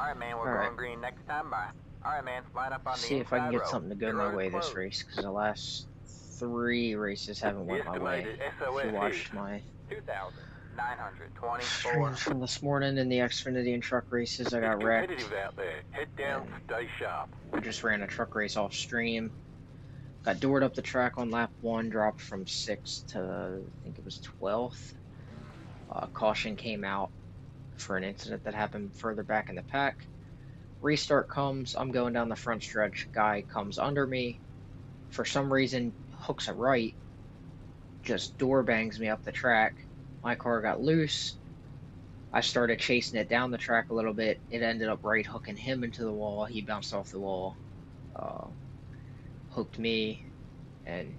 Alright, man, we're going green next time by. Alright, man, line up on the See if I can get row. something to go my way this race, because the last 3 races haven't went my way. If you watched my 2,924. streams from this morning in the Xfinity and truck races, I got wrecked. Out there. Head down, stay sharp. I just ran a truck race off stream. Got doored up the track on lap 1, dropped from 6th to, I think it was 12th. Caution came out for an incident that happened further back in the pack. Restart comes, I'm going down the front stretch, guy comes under me, for some reason hooks a right, just door bangs me up the track. My car got loose. I started chasing it down the track a little bit. It ended up right hooking him into the wall. He bounced off the wall, hooked me, and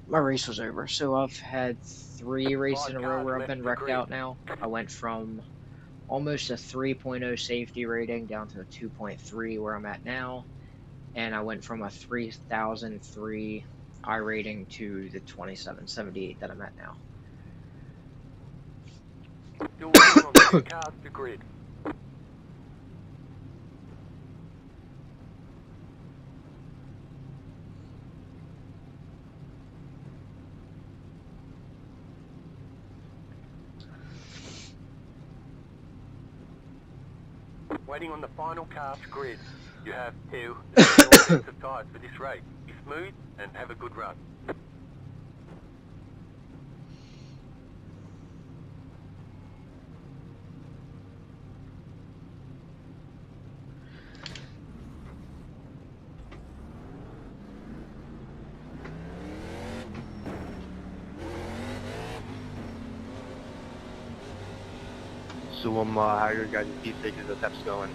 my race was over. So I've had 3 races in a row where I've been wrecked out now. I went from almost a 3.0 safety rating down to a 2.3 where I'm at now, and I went from a 3003 I rating to the 2778 that I'm at now. Waiting on the final car to grid. You have 2 sets of tyres for this race. Be smooth and have a good run. So how are your guys' P6 attempts going?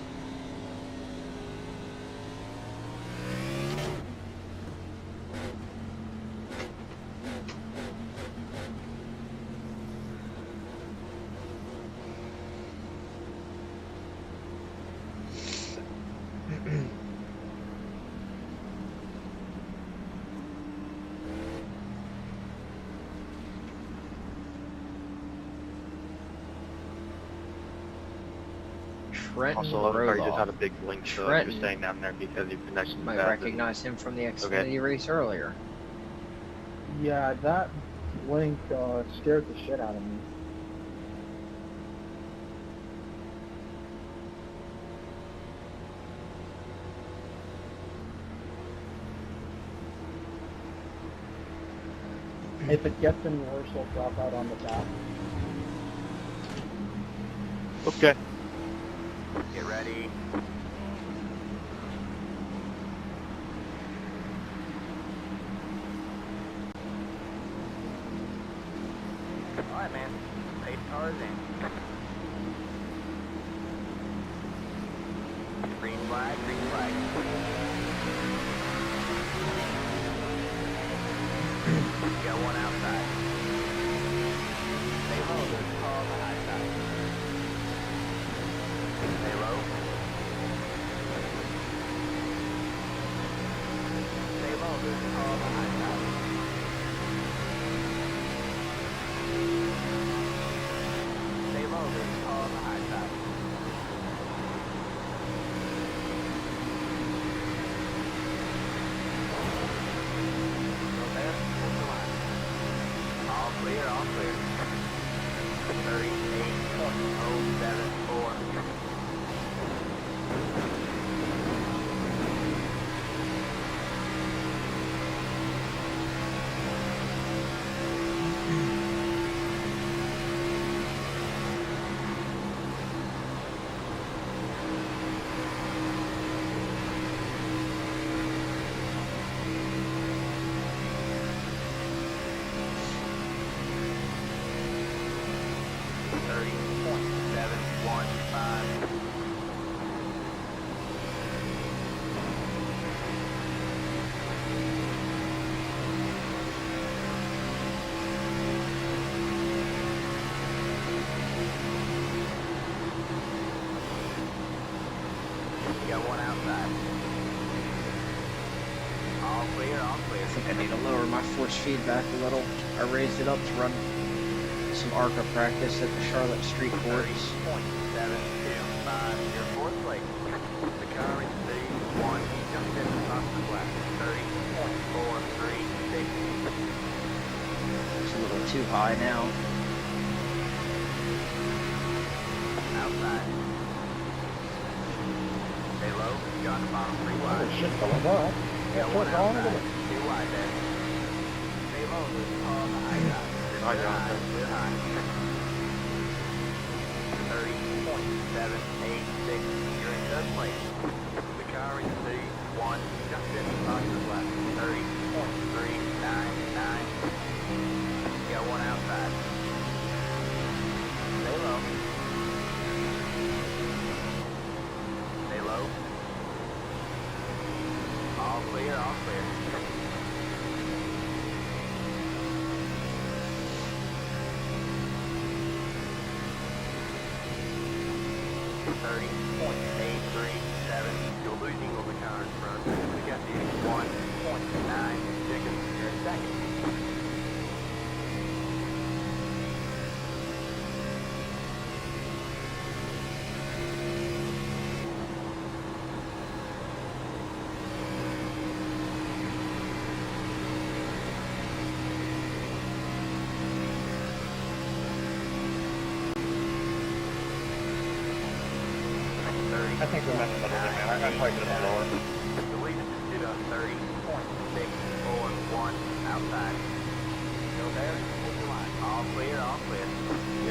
Also, other car just had a big blink, so you're staying down there because your connection might recognize him from the Xfinity race earlier. Yeah, that blink scared the shit out of me. If it gets any worse, I'll drop out on the back. Okay. Get ready. Alright, man. Pace cars in. Green flag, green flag. Got one outside. Stay low, there's a car on the high side. Stay low. Stay low, there's a car on the high side. Stay low, there's a car on the high side. Go there, hold the line. All clear, all clear. 38.074. Got one outside. All clear, all clear. I think I need to lower my force feedback a little. I raised it up to run some ARCA practice at the Charlotte Street courts. 30.72. 5, your fourth place. The car in C1, just in front of the black. 30.436. It's a little too high now. Outside. Stay low, you're on the bottom 3 Oh wide. shit, fellas, alright. Yeah, Yeah, one what's on outside. it? 2 wide there. Stay low, on the high side. High ground. Clear high. 30.786. You're in third place. The car in C1, just in front of the black. 30.399. You got one outside. Stay low. Stay low. All clear, all clear. .837. You're losing on the car in front. The gap is 1.9 seconds. You're in second. I think we're messing up a little bit, man. I'm probably going to lower. The leader just did a 30.641 outside. Still there? Hold your line. All clear, all clear.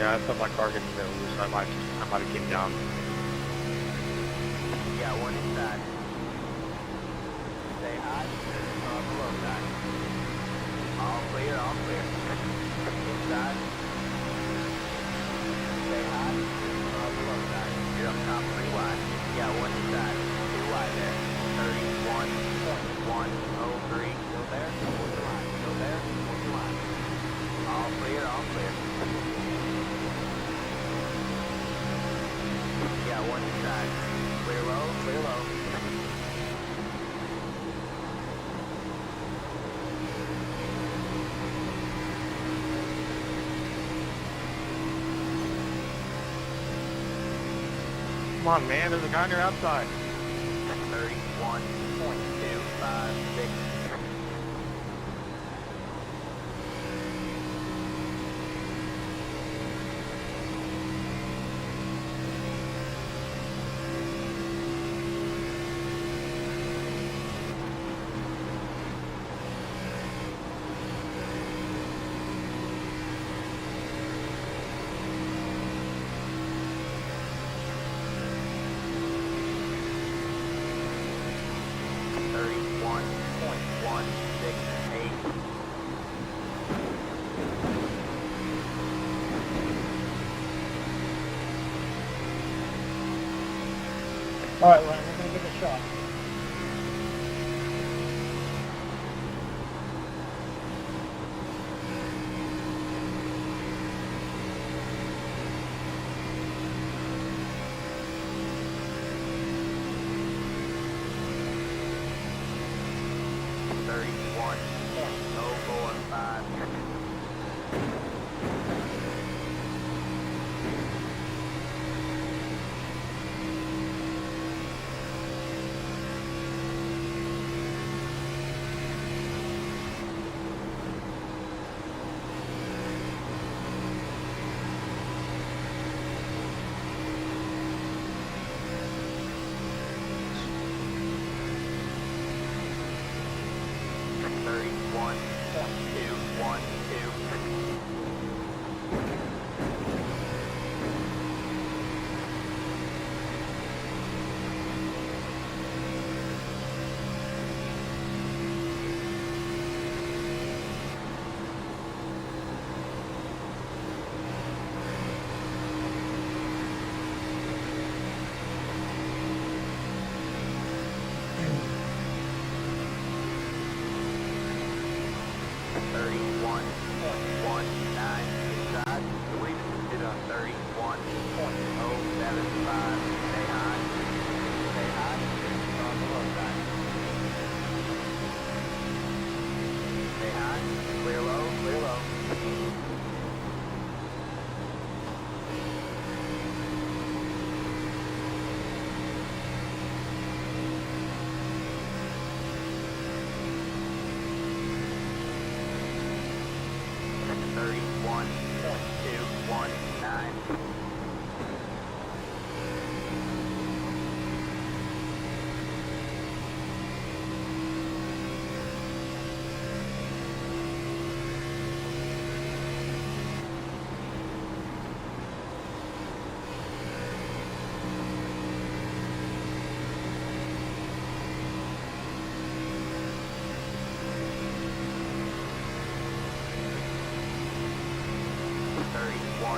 Yeah, I thought my car getting a bit loose, so I might have came down. You got one inside. Stay high. On the low side. All clear, all clear. Inside. Stay high. On the low side. You're up top 3 wide. You got one inside. 2 wide there. 31.103. Still there? Hold your line. Still there? Hold your line. All clear, all clear. You got one inside. Clear low, clear low. Come on, man. There's a guy on your outside. 31.256. Alright, Ryan, we're gonna give it a shot.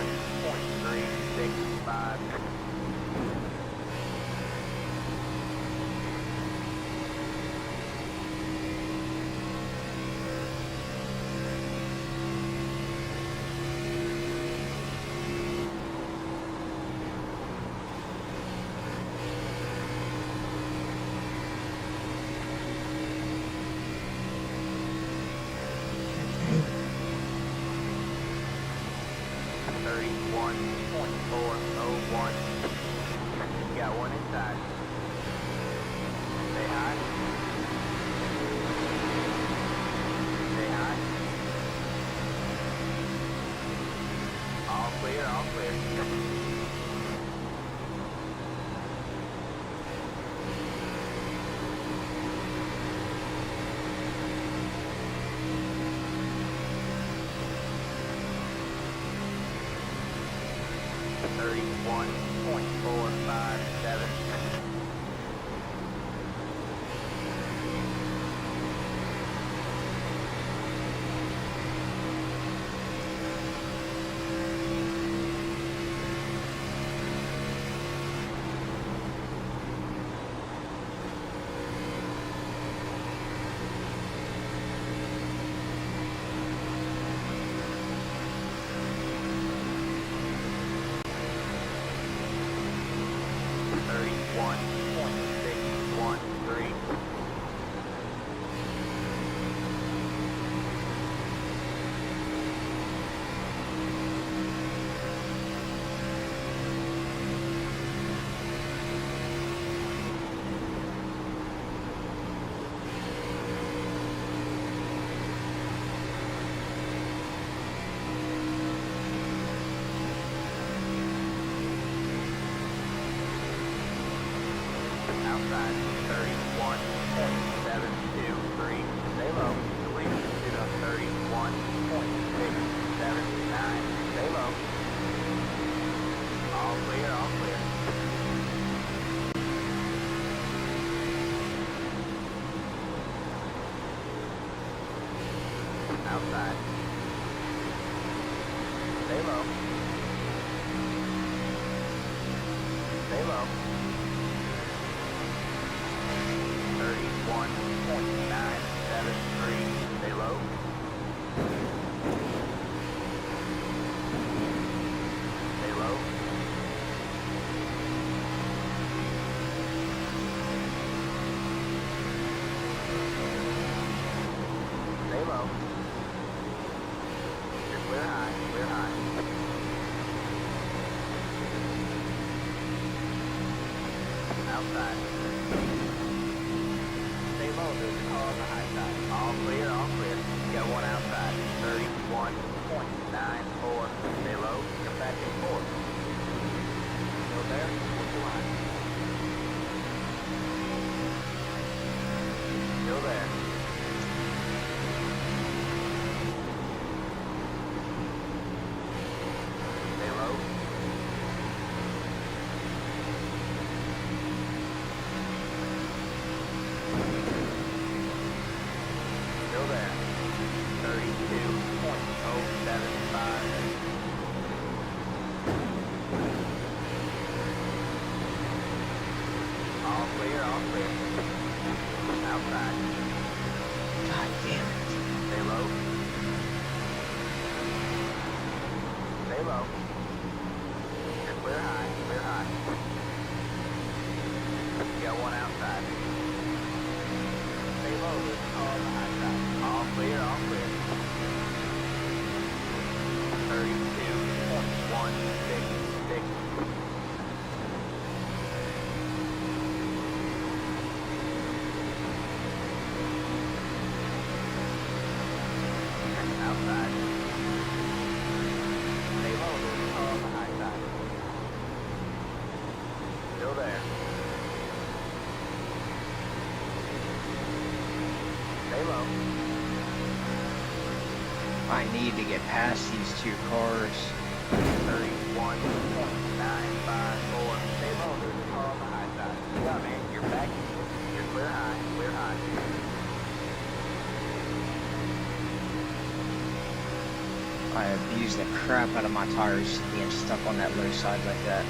31.365. Got one inside. Stay high. Stay high. All clear, all clear. 31.457. Outside, 31.723. Stay low. Release to the 31.679. Stay low. All clear, all clear. Outside. Stay low. Stay low. 31.973. Stay low. Stay low. Stay low. You're clear high, clear high. Outside. Stay low, there's a car on the high side. All clear, all clear. You got one outside. 31.94. Stay low. Come back in 4. Still there? What's the line? Still there. Stay low. Still there. 32.075. All clear, all clear. Outside. God damn it. Stay low. Stay low. You're clear high, clear high. You got one outside. Stay low, there's a car on the high side. All clear, all clear. 32.166. Outside. Stay low, there's a car on the high side. Still there. Stay low. I need to get past these two cars. 31.954. Stay low, there's a car on the high side. Yeah, man, you're back. You're clear high, clear high. I abused the crap out of my tires being stuck on that low side like that.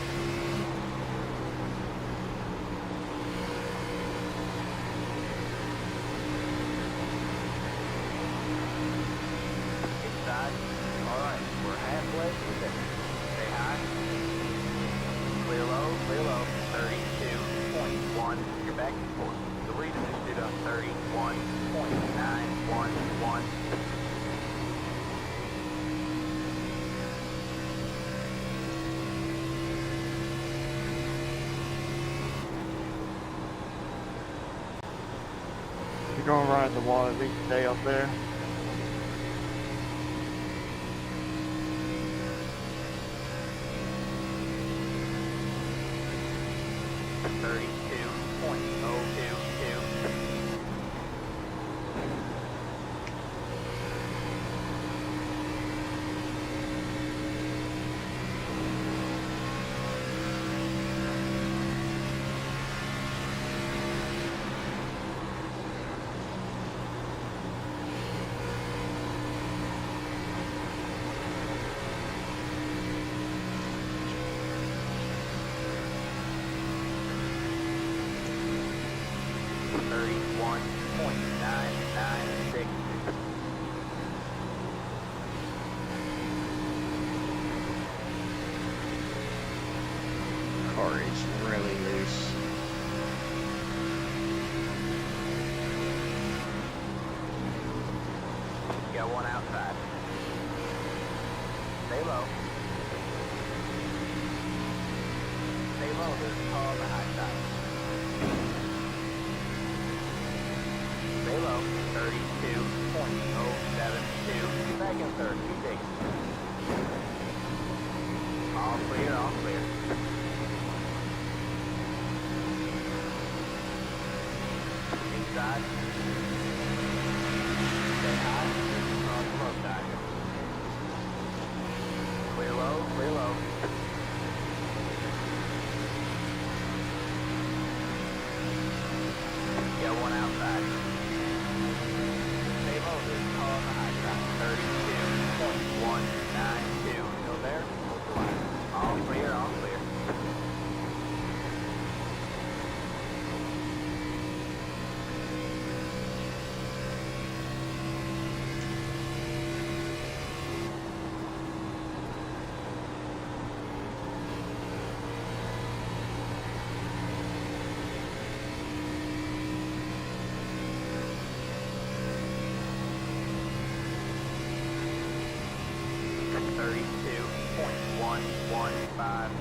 Inside. Alright, we're halfway through this. Stay high. Clear low, 32.1. You're back and forth. The reason is due to 31.911. If you're going right in the wall, at least stay up there. Car is really loose. Got one outside. Stay low. Stay low, there's a car on the high side. Stay low, 32.072. Back in third, keep digging. All clear, all clear. Inside. Stay high, on the low side. Clear low, clear low. Got one outside. Stay low, there's a car on the high side. 32.192. Still there? Hold the line. All clear, all clear.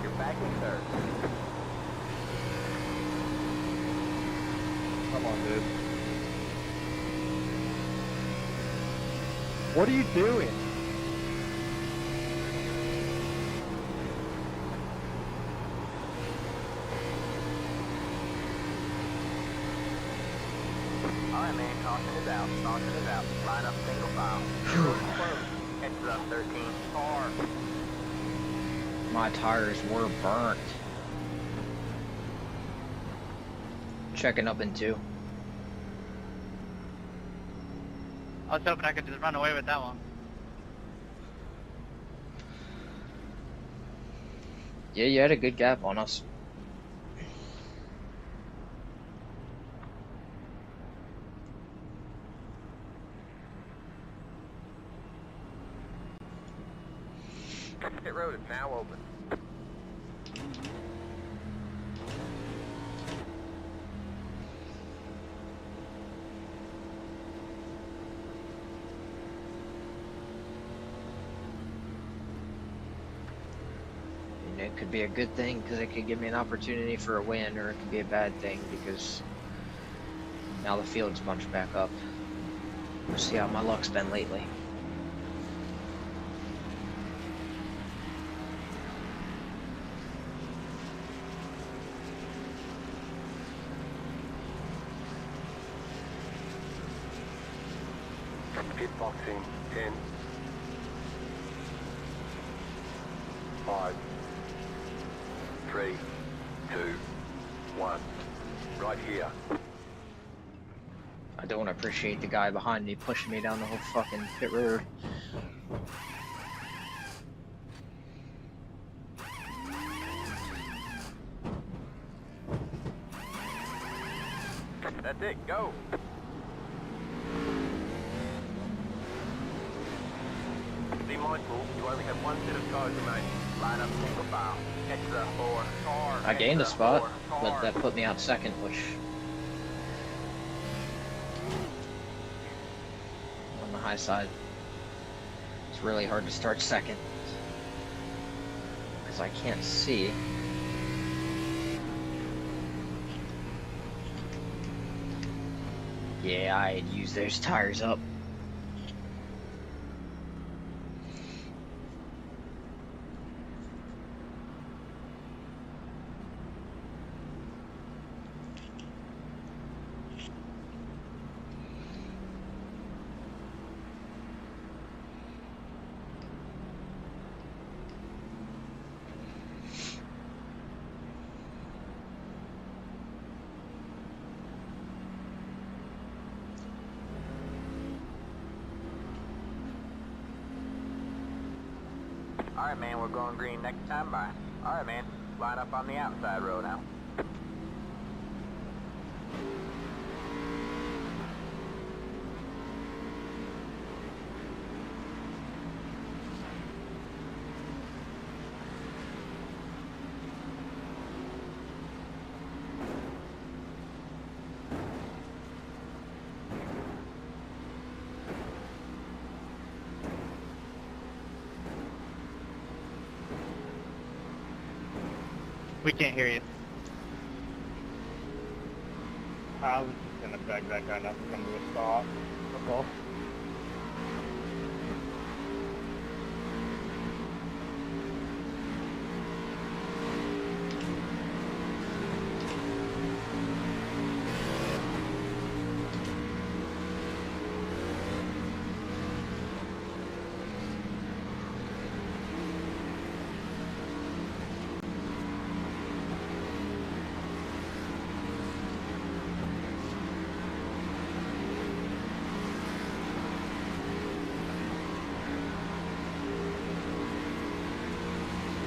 You're back in third. Come on, dude. What are you doing? Alright, man, caution is out. Caution is out. Line up single file. Close. Exit up 13. Far. My tires were burnt. Checking up in 2. I was hoping I could just run away with that one. Yeah, you had a good gap on us. Pit road is now open. And it could be a good thing because it could give me an opportunity for a win, or it could be a bad thing because now the field's bunched back up. We'll see how my luck's been lately. Pit box in 10, 5, 3, 2, 1. Right here. I don't appreciate the guy behind me pushing me down the whole fucking pit road. Go. Be mindful, you only have one set of tires remaining. Line up single file. Catch the 4 car. I gained a spot, but that put me out second, which on the high side, it's really hard to start second because I can't see. Yeah, I had used those tires up. Alright, man, we're going green next time. Bye. Alright, man, line up on the outside road now. We can't hear you. I was just gonna back that guy up and come to a stop. That's all.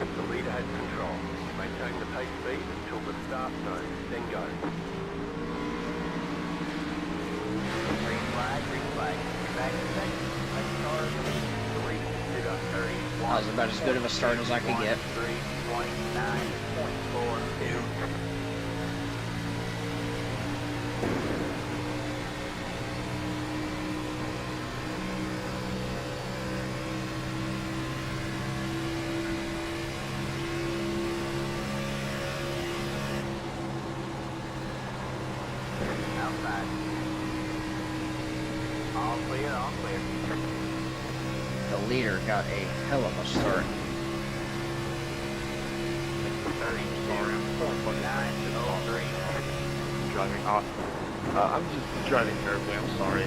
The leader has control. Maintain the pace speed until the start zone, then go. Green flag, green flag. Back in second. Next car is the lead. Reconsider 31. That was about as good of a start as I could get. 3:29.42. Outside. All clear, all clear. The leader got a hell of a start. 32.903. Driving off. I'm just driving terribly, I'm sorry.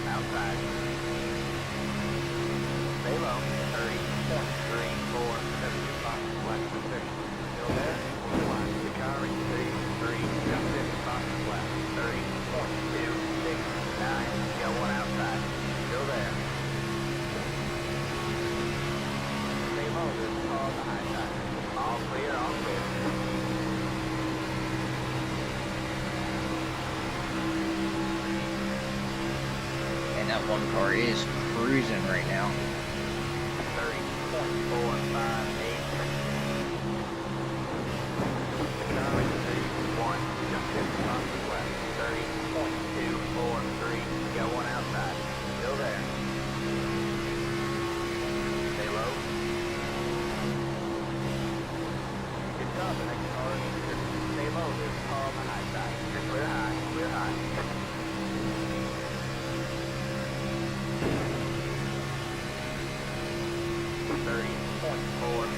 Outside. Stay low. 30.347. Flat position. Still there? Line. The car is 3. Just in spot flat. 30.269. Go one outside. Still there. Stay low. This is all the high side. All clear, all clear. And that one car is cruising right now. 30.458. The car is 1. Just in spot left. 30.243. Got one outside. Still there. Stay low. Good job. The next car is here. Stay low. There's a car on the high side. Clear high. Clear high. 30.4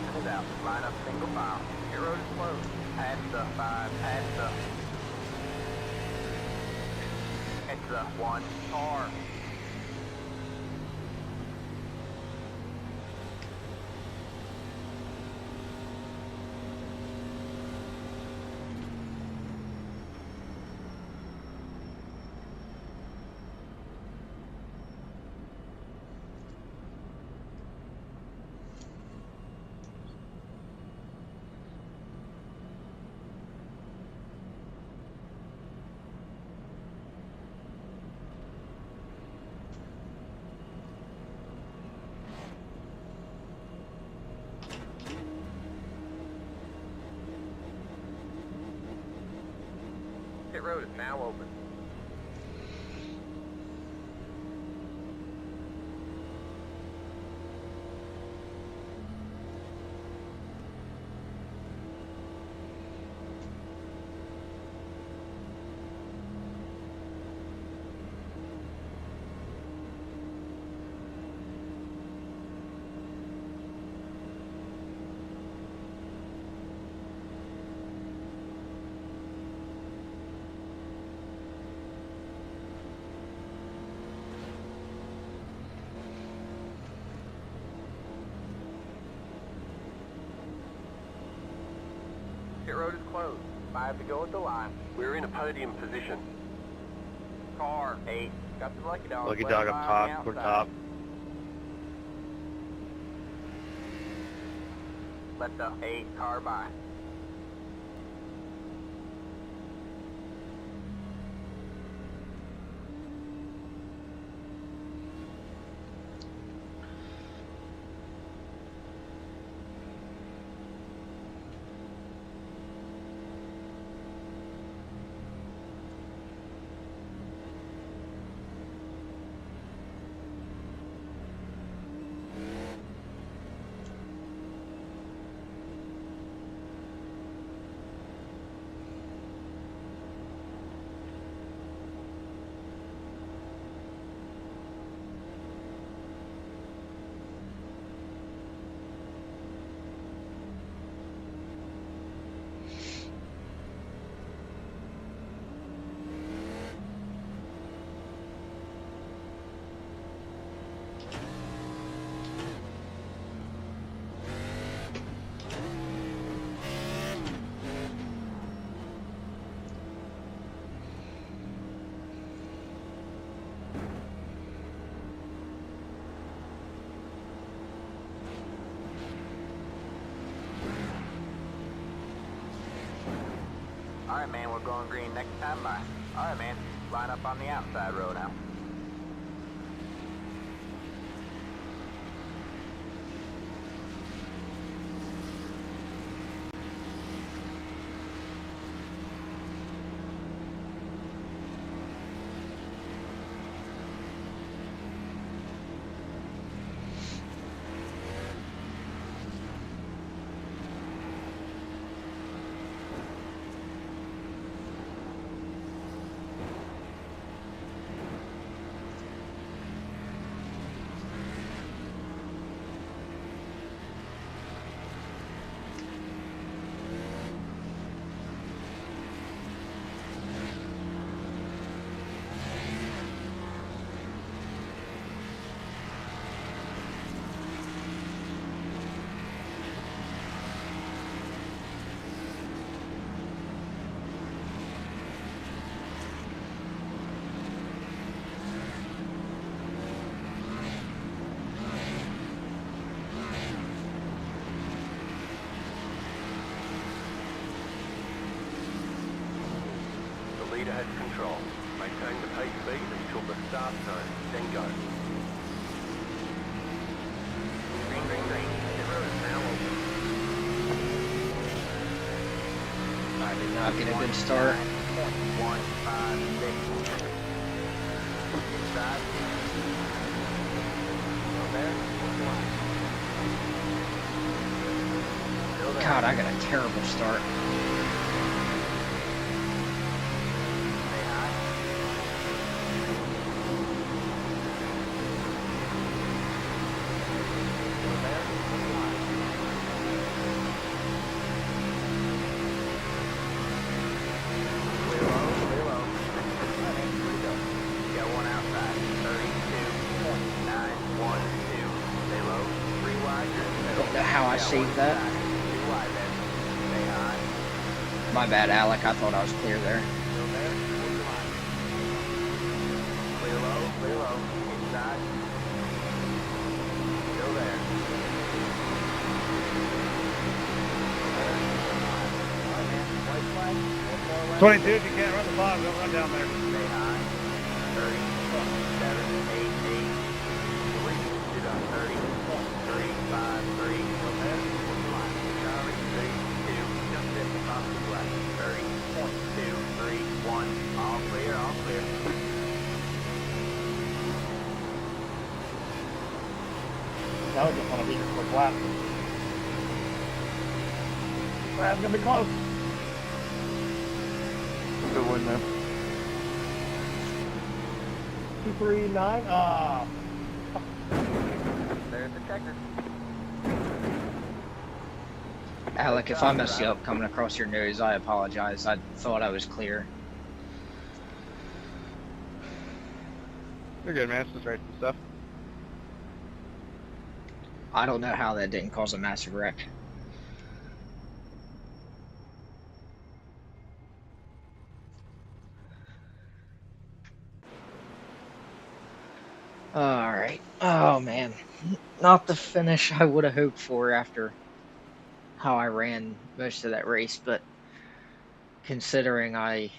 Johnson is out. Line up single file. Pit road is closed. Pass the 5, pass the... It's the 1 car. Pit road is now open. Pit road is closed. 5 to go at the line. We're in a podium position. Car 8. Got the lucky dog. Lucky left dog up line top, the we're outside. top. Let the 8 car by. Alright, man, we're going green next time by. Alright, man, line up on the outside road now. The leader has control. Maintain the pace speed until the start zone, then go. Green, green, green. Pit road is now open. I did not get a good start. 156. Inside. Still there? Still there. God, I got a terrible start. Stay high. Still there? saved that. Too wide then. Stay high. My bad, Alec. I thought I was clear there. Still there. Hold your line. Clear low. Clear low. Inside. Still there. Alright, man. White flag. One more left. 22, if you can't run the bottom, don't run down there. Stay high. 30, 7, 8, 8, 3, sit up, 30, 3, 5, 3, still there, hold the line. Charlie, 3, 2, just dip across the left, 30, 2, 3, 1, all clear, all clear. Now we just want to beat her quick lap. That's gonna be close. Good win, man. 239. Ah. There's the checker. Alec, if I messed you up coming across your nose, I apologize. I thought I was clear. You're good, man. It's just racing stuff. I don't know how that didn't cause a massive wreck. Alright. Oh, man. Not the finish I would have hoped for after how I ran most of that race, but considering I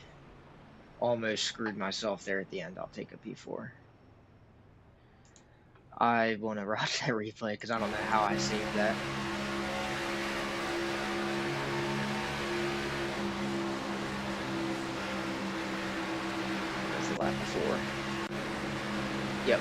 almost screwed myself there at the end, I'll take a P4. I want to watch that replay because I don't know how I saved that. That's the lap before. Yep.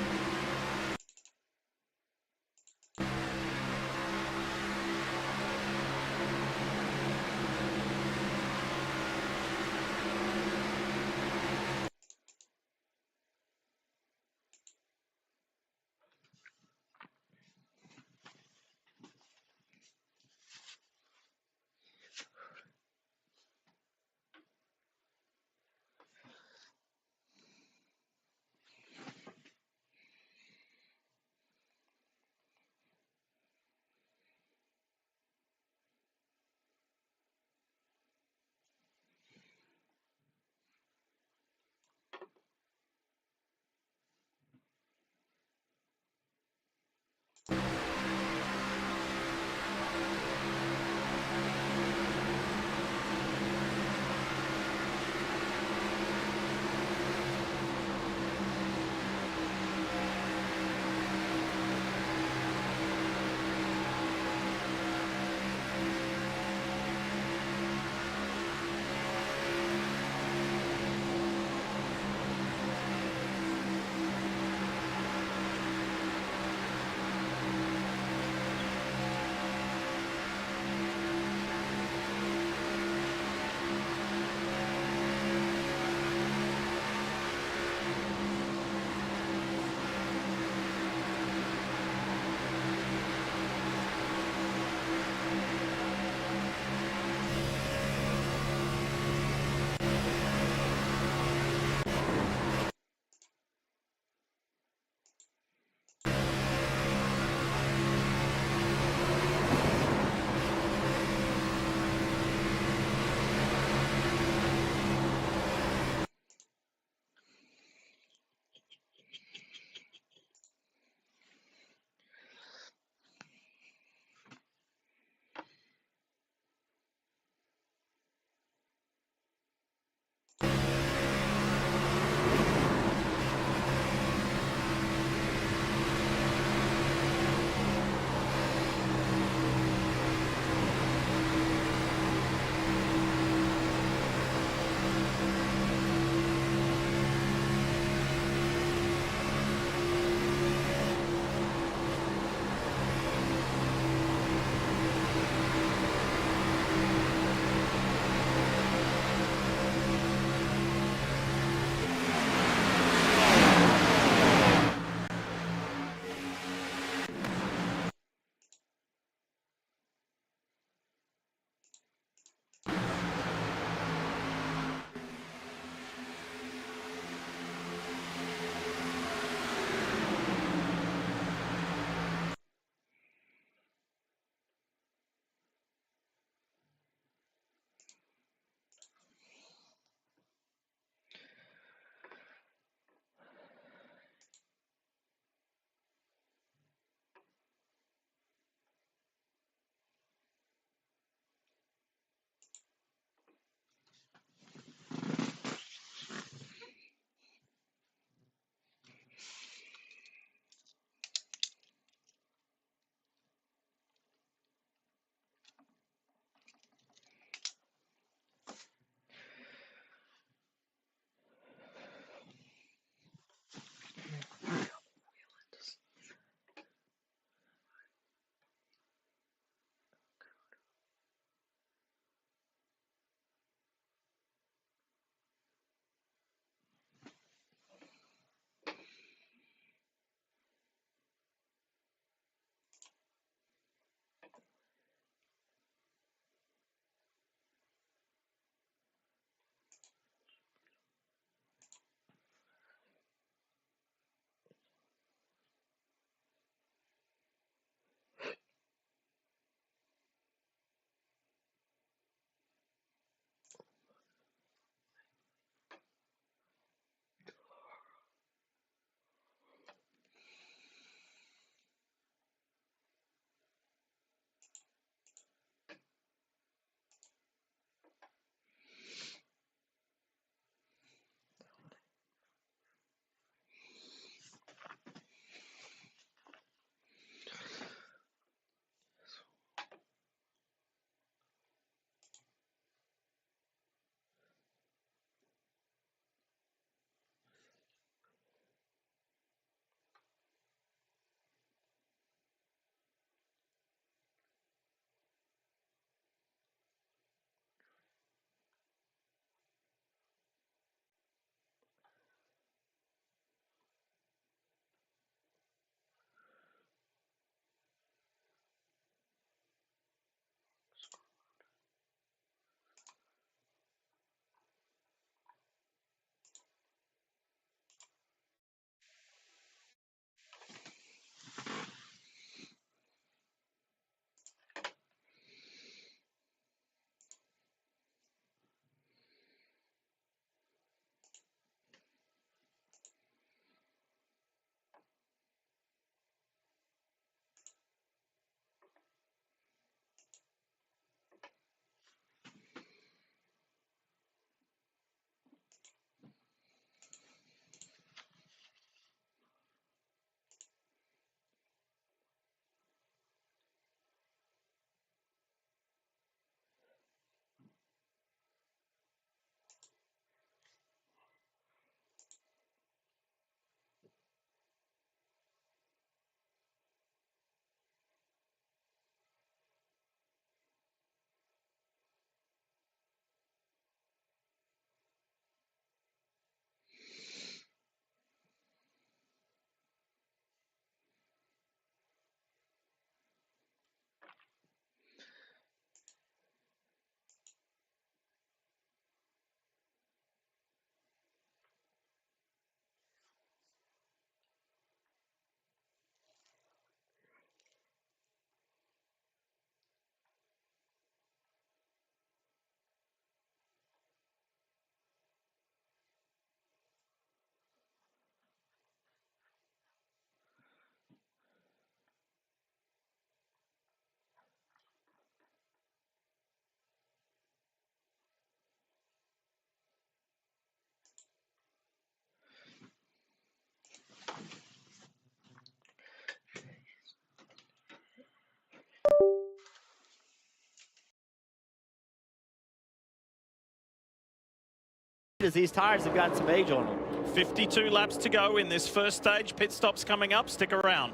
as these tires have gotten some age on them. 52 laps to go in this first stage. Pit stops coming up. Stick around.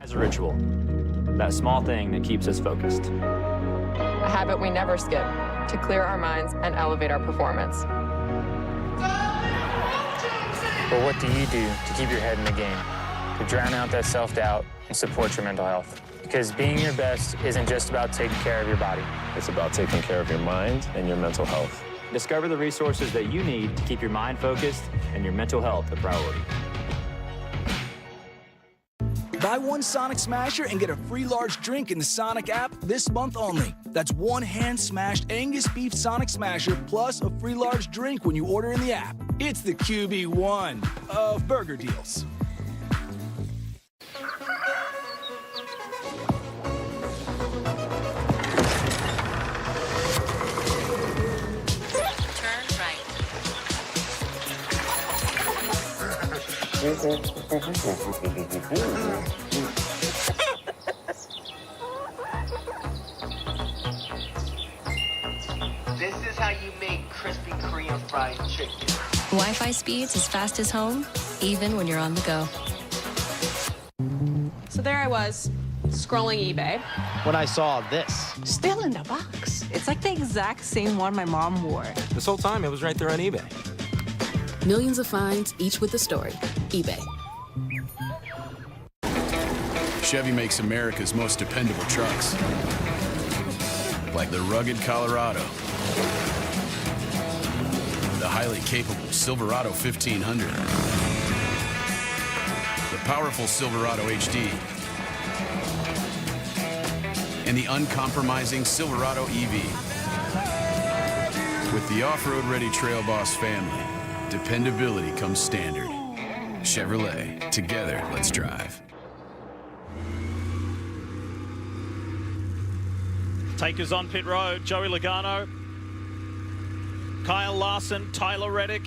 As a ritual, that small thing that keeps us focused. A habit we never skip to clear our minds and elevate our performance. But what do you do to keep your head in the game, to drown out that self-doubt and support your mental health? Because being your best isn't just about taking care of your body. It's about taking care of your mind and your mental health. Discover the resources that you need to keep your mind focused and your mental health a priority. Buy one Sonic Smasher and get a free large drink in the Sonic app this month only. That's one hand-smashed Angus beef Sonic Smasher plus a free large drink when you order in the app. It's the QB1 of burger deals. This is how you make crispy Korean fried chicken. Wi-Fi speeds as fast as home, even when you're on the go. So there I was, scrolling eBay. When I saw this. Still in the box. It's like the exact same one my mom wore. This whole time, it was right there on eBay. Millions of finds, each with a story. eBay. Chevy makes America's most dependable trucks. Like the rugged Colorado, the highly capable Silverado 1500, the powerful Silverado HD, and the uncompromising Silverado EV. With the off-road ready Trail Boss family, dependability comes standard. Chevrolet, together, let's drive. Takers on pit road, Joey Logano, Kyle Larson, Tyler Reddick,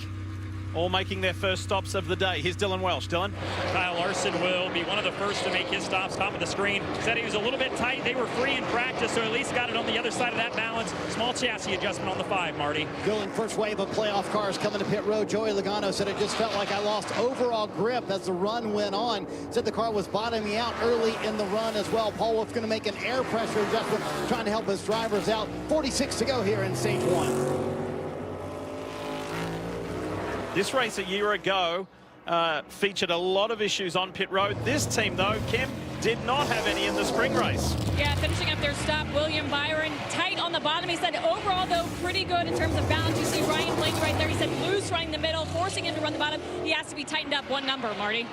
all making their first stops of the day. Here's Dylan Welsh. Dylan? Kyle Larson will be one of the first to make his stops. Top of the screen. Said he was a little bit tight. They were free in practice, so at least got it on the other side of that balance. Small chassis adjustment on the 5, Marty. Dylan, first wave of playoff cars coming to pit road. Joey Logano said it just felt like I lost overall grip as the run went on. Said the car was bottoming out early in the run as well. Paul Wolf going to make an air pressure adjustment, trying to help his drivers out. 46 to go here in St. Juan. This race a year ago featured a lot of issues on pit road. This team, though, Kim, did not have any in the spring race. Yeah, finishing up their stop, William Byron, tight on the bottom. He said overall, though, pretty good in terms of balance. You see Ryan Blake right there. He said loose running the middle, forcing him to run the bottom. He has to be tightened up one number, Marty.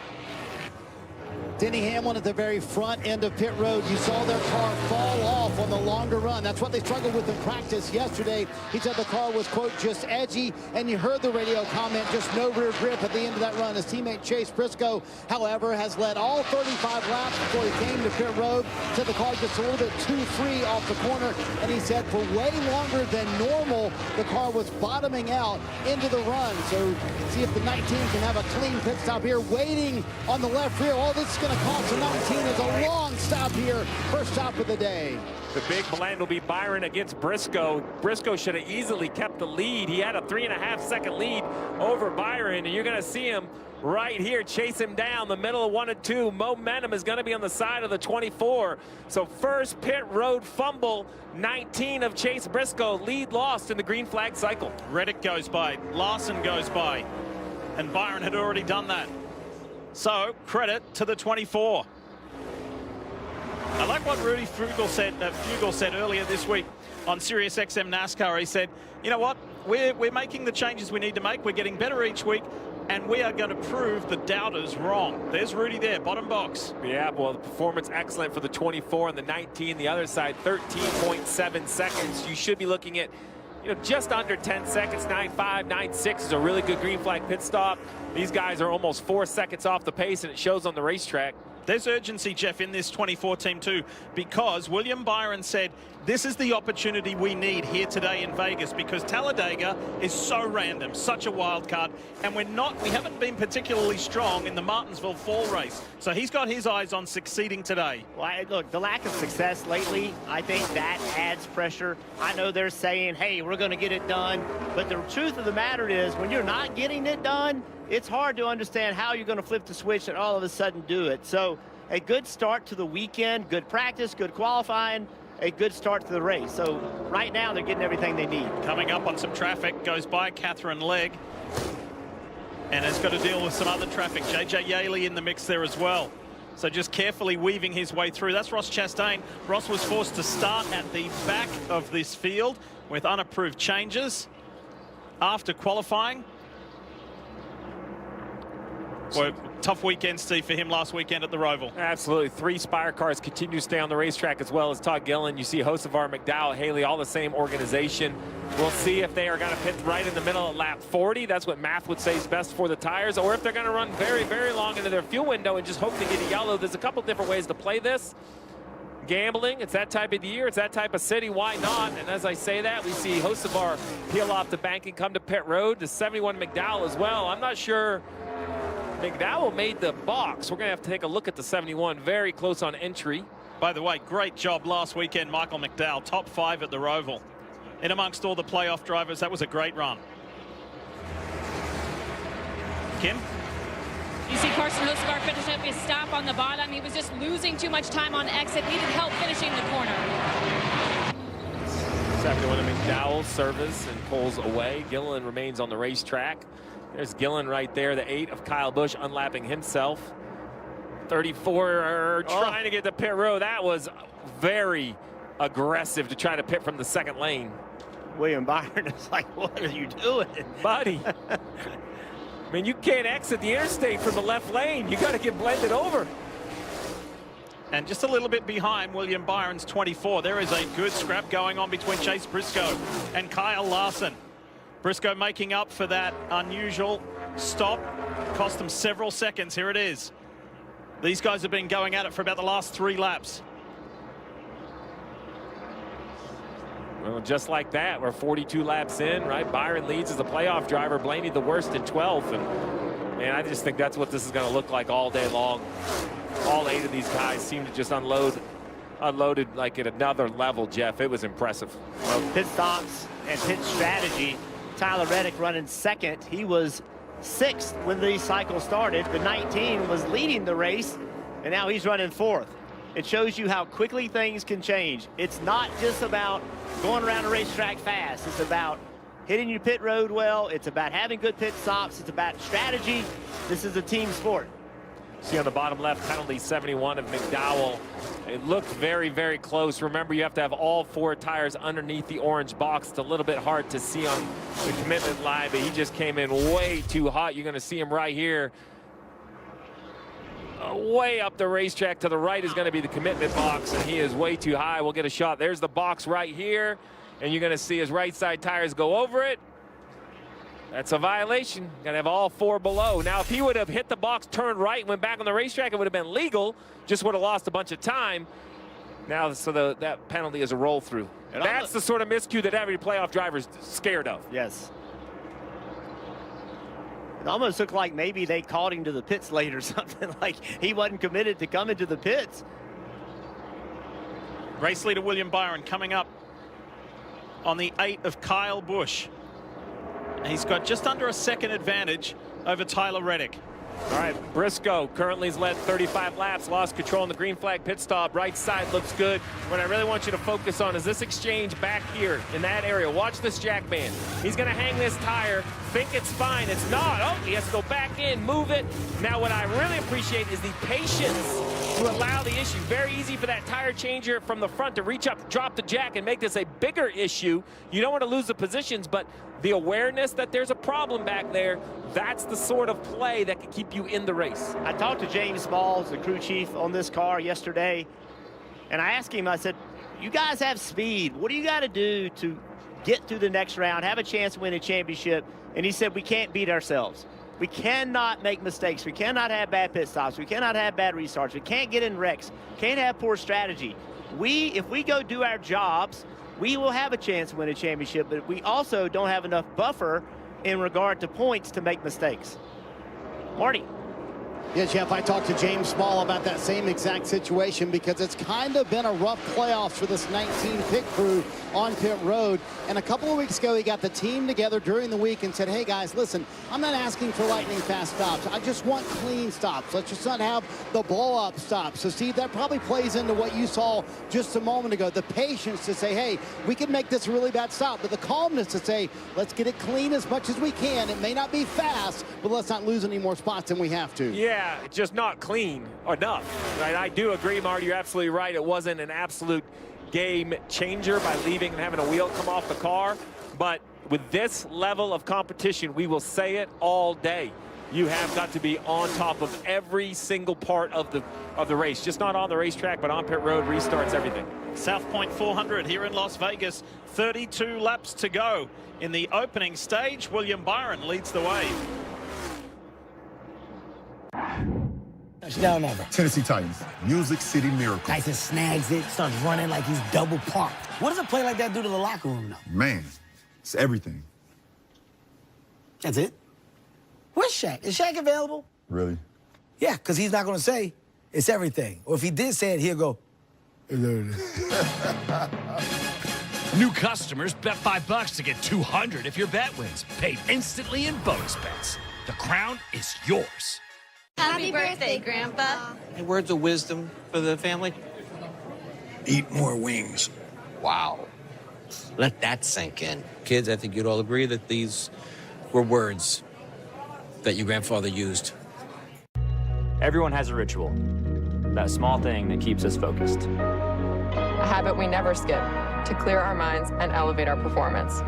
Denny Hamlin at the very front end of pit road. You saw their car fall off on the longer run. That's what they struggled with in practice yesterday. He said the car was, quote, just edgy, and you heard the radio comment, just no rear grip at the end of that run. His teammate Chase Briscoe, however, has led all 35 laps before he came to pit road. Said the car just a little bit too free off the corner, and he said for way longer than normal, the car was bottoming out into the run. So see if the 19 can have a clean pit stop here, waiting on the left rear. All this is going to cost the 19 is a long stop here. First stop of the day. The big blend will be Byron against Briscoe. Briscoe should have easily kept the lead. He had a 3.5-second lead over Byron, and you're going to see him right here chase him down the middle of 1 and 2. Momentum is going to be on the side of the 24. So first pit road fumble, 19 of Chase Briscoe, lead lost in the green flag cycle. Reddick goes by, Larson goes by, and Byron had already done that. So credit to the 24. I like what Rudy Fugel said earlier this week on Sirius XM NASCAR. He said, you know what, we're making the changes we need to make. We're getting better each week, and we are going to prove the doubters wrong. There's Rudy there, bottom box. Yeah, well, the performance excellent for the 24 and the 19. The other side, 13.7 seconds. You should be looking at, you know, just under 10 seconds. 9.5, 9.6 is a really good green flag pit stop. These guys are almost 4 seconds off the pace, and it shows on the racetrack. There's urgency, Jeff, in this 24 team too, because William Byron said, this is the opportunity we need here today in Vegas, because Talladega is so random, such a wild card, and we haven't been particularly strong in the Martinsville fall race. So he's got his eyes on succeeding today. Well, look, the lack of success lately, I think that adds pressure. I know they're saying, hey, we're going to get it done. But the truth of the matter is, when you're not getting it done, it's hard to understand how you're going to flip the switch and all of a sudden do it. So a good start to the weekend, good practice, good qualifying, a good start to the race. So right now they're getting everything they need. Coming up on some traffic, goes by Catherine Legg and has got to deal with some other traffic. JJ Yaley in the mix there as well. So just carefully weaving his way through. That's Ross Chastain. Ross was forced to start at the back of this field with unapproved changes after qualifying. Well, tough weekend, Steve, for him last weekend at the Roval. Absolutely. 3 Spire cars continue to stay on the racetrack, as well as Todd Gillen. You see Hocevar, McDowell, Haley, all the same organization. We'll see if they are going to pit right in the middle at lap 40. That's what math would say is best for the tires, or if they're going to run very, very long into their fuel window and just hope to get a yellow. There's a couple different ways to play this. Gambling, it's that type of year, it's that type of city, why not? And as I say that, we see Hocevar peel off the bank and come to pit road. The 71 McDowell as well. I'm not sure McDowell made the box. We're going to have to take a look at the 71. Very close on entry. By the way, great job last weekend, Michael McDowell. Top 5 at the Roval. In amongst all the playoff drivers, that was a great run. Kim? You see Carson Hocevar finish up his stop on the bottom. He was just losing too much time on exit. Needed help finishing the corner. 71 of McDowell service and pulls away. Gillen remains on the racetrack. There's Gillen right there, the 8 of Kyle Busch unlapping himself. 34 trying to get to pit road. That was very aggressive to try to pit from the second lane. William Byron is like, what are you doing? Buddy. I mean, you can't exit the interstate from the left lane. You got to get blended over. And just a little bit behind William Byron's 24. There is a good scrap going on between Chase Briscoe and Kyle Larson. Briscoe making up for that unusual stop. Cost them several seconds. Here it is. These guys have been going at it for about the last 3 laps. Well, just like that, we're 42 laps in, right? Byron leads as a playoff driver. Blaney the worst in 12th. And, man, I just think that's what this is going to look like all day long. All 8 of these guys seem to just unloaded like at another level, Jeff. It was impressive. Well, pit stops and pit strategy. Tyler Reddick running second. He was 6th when the cycle started. The 19 was leading the race, and now he's running 4th. It shows you how quickly things can change. It's not just about going around a racetrack fast. It's about hitting your pit road well. It's about having good pit stops. It's about strategy. This is a team sport. See on the bottom left, penalty 71 of McDowell. It looked very, very close. Remember, you have to have all 4 tires underneath the orange box. It's a little bit hard to see on the commitment line, but he just came in way too hot. You're going to see him right here. Way up the racetrack to the right is going to be the commitment box, and he is way too high. We'll get a shot. There's the box right here, and you're going to see his right side tires go over it. That's a violation. Got to have all 4 below. Now, if he would have hit the box, turned right, and went back on the racetrack, it would have been legal. Just would have lost a bunch of time. Now, so that penalty is a roll through. And that's the sort of miscue that every playoff driver is scared of. Yes. It almost looked like maybe they called him to the pits late or something, like he wasn't committed to coming to the pits. Race leader William Byron coming up on the 8 of Kyle Busch. He's got just under a second advantage over Tyler Reddick. All right, Briscoe currently has led 35 laps, lost control in the green flag pit stop. Right side looks good. What I really want you to focus on is this exchange back here in that area. Watch this jack band. He's going to hang this tire, think it's fine. It's not. Oh, he has to go back in, move it. Now, what I really appreciate is the patience to allow the issue. Very easy for that tire changer from the front to reach up, drop the jack, and make this a bigger issue. You don't want to lose the positions, but the awareness that there's a problem back there, that's the sort of play that can keep you in the race. I talked to James Smalls, the crew chief on this car yesterday, and I asked him, I said, you guys have speed. What do you got to do to get through the next round, have a chance to win a championship? And he said, we can't beat ourselves. We cannot make mistakes. We cannot have bad pit stops. We cannot have bad restarts. We can't get in wrecks. Can't have poor strategy. If we go do our jobs, we will have a chance to win a championship, but we also don't have enough buffer in regard to points to make mistakes. Marty. Yeah, Jeff, I talked to James Small about that same exact situation because it's kind of been a rough playoffs for this 19 pit crew on pit road. And a couple of weeks ago, he got the team together during the week and said, hey, guys, listen, I'm not asking for lightning fast stops. I just want clean stops. Let's just not have the blow-up stops. So, Steve, that probably plays into what you saw just a moment ago, the patience to say, hey, we can make this a really bad stop, but the calmness to say, let's get it clean as much as we can. It may not be fast, but let's not lose any more spots than we have to. Yeah, it's just not clean enough. Right? I do agree, Marty. You're absolutely right. It wasn't an absolute game changer by leaving and having a wheel come off the car. But with this level of competition, we will say it all day. You have got to be on top of every single part of the race. Just not on the racetrack, but on pit road, restarts, everything. South Point 400 here in Las Vegas. 32 laps to go. In the opening stage, William Byron leads the way. Touchdown ever. Tennessee Titans. Music City Miracle. Tyson snags it, starts running like he's double parked. What does a play like that do to the locker room, though? Man, it's everything. That's it? Where's Shaq? Is Shaq available? Really? Yeah, because he's not going to say it's everything. Or if he did say it, he'll go, New customers bet $5 to get 200 if your bet wins. Paid instantly in bonus bets. The crown is yours. Happy birthday, Grandpa. Any words of wisdom for the family? eat more wings. Wow. Let that sink in. Kids, I think you'd all agree that these were words that your grandfather used. Everyone has a ritual. That small thing that keeps us focused. A habit we never skip to clear our minds and elevate our performance.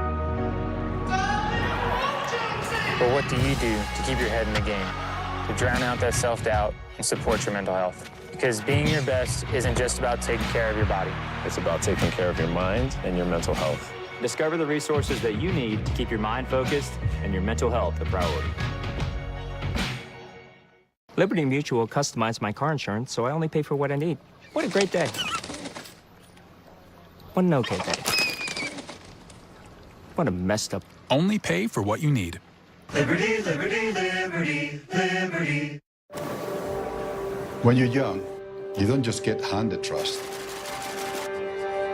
But what do you do to keep your head in the game? To drown out that self-doubt and support your mental health? Because being your best isn't just about taking care of your body. It's about taking care of your mind and your mental health. Discover the resources that you need to keep your mind focused and your mental health a priority. Liberty Mutual customized my car insurance, so I only pay for what I need. What a great day. What an okay day. What a messed up. Only pay for what you need. Liberty, liberty, liberty, liberty. When you're young, you don't just get handed trust.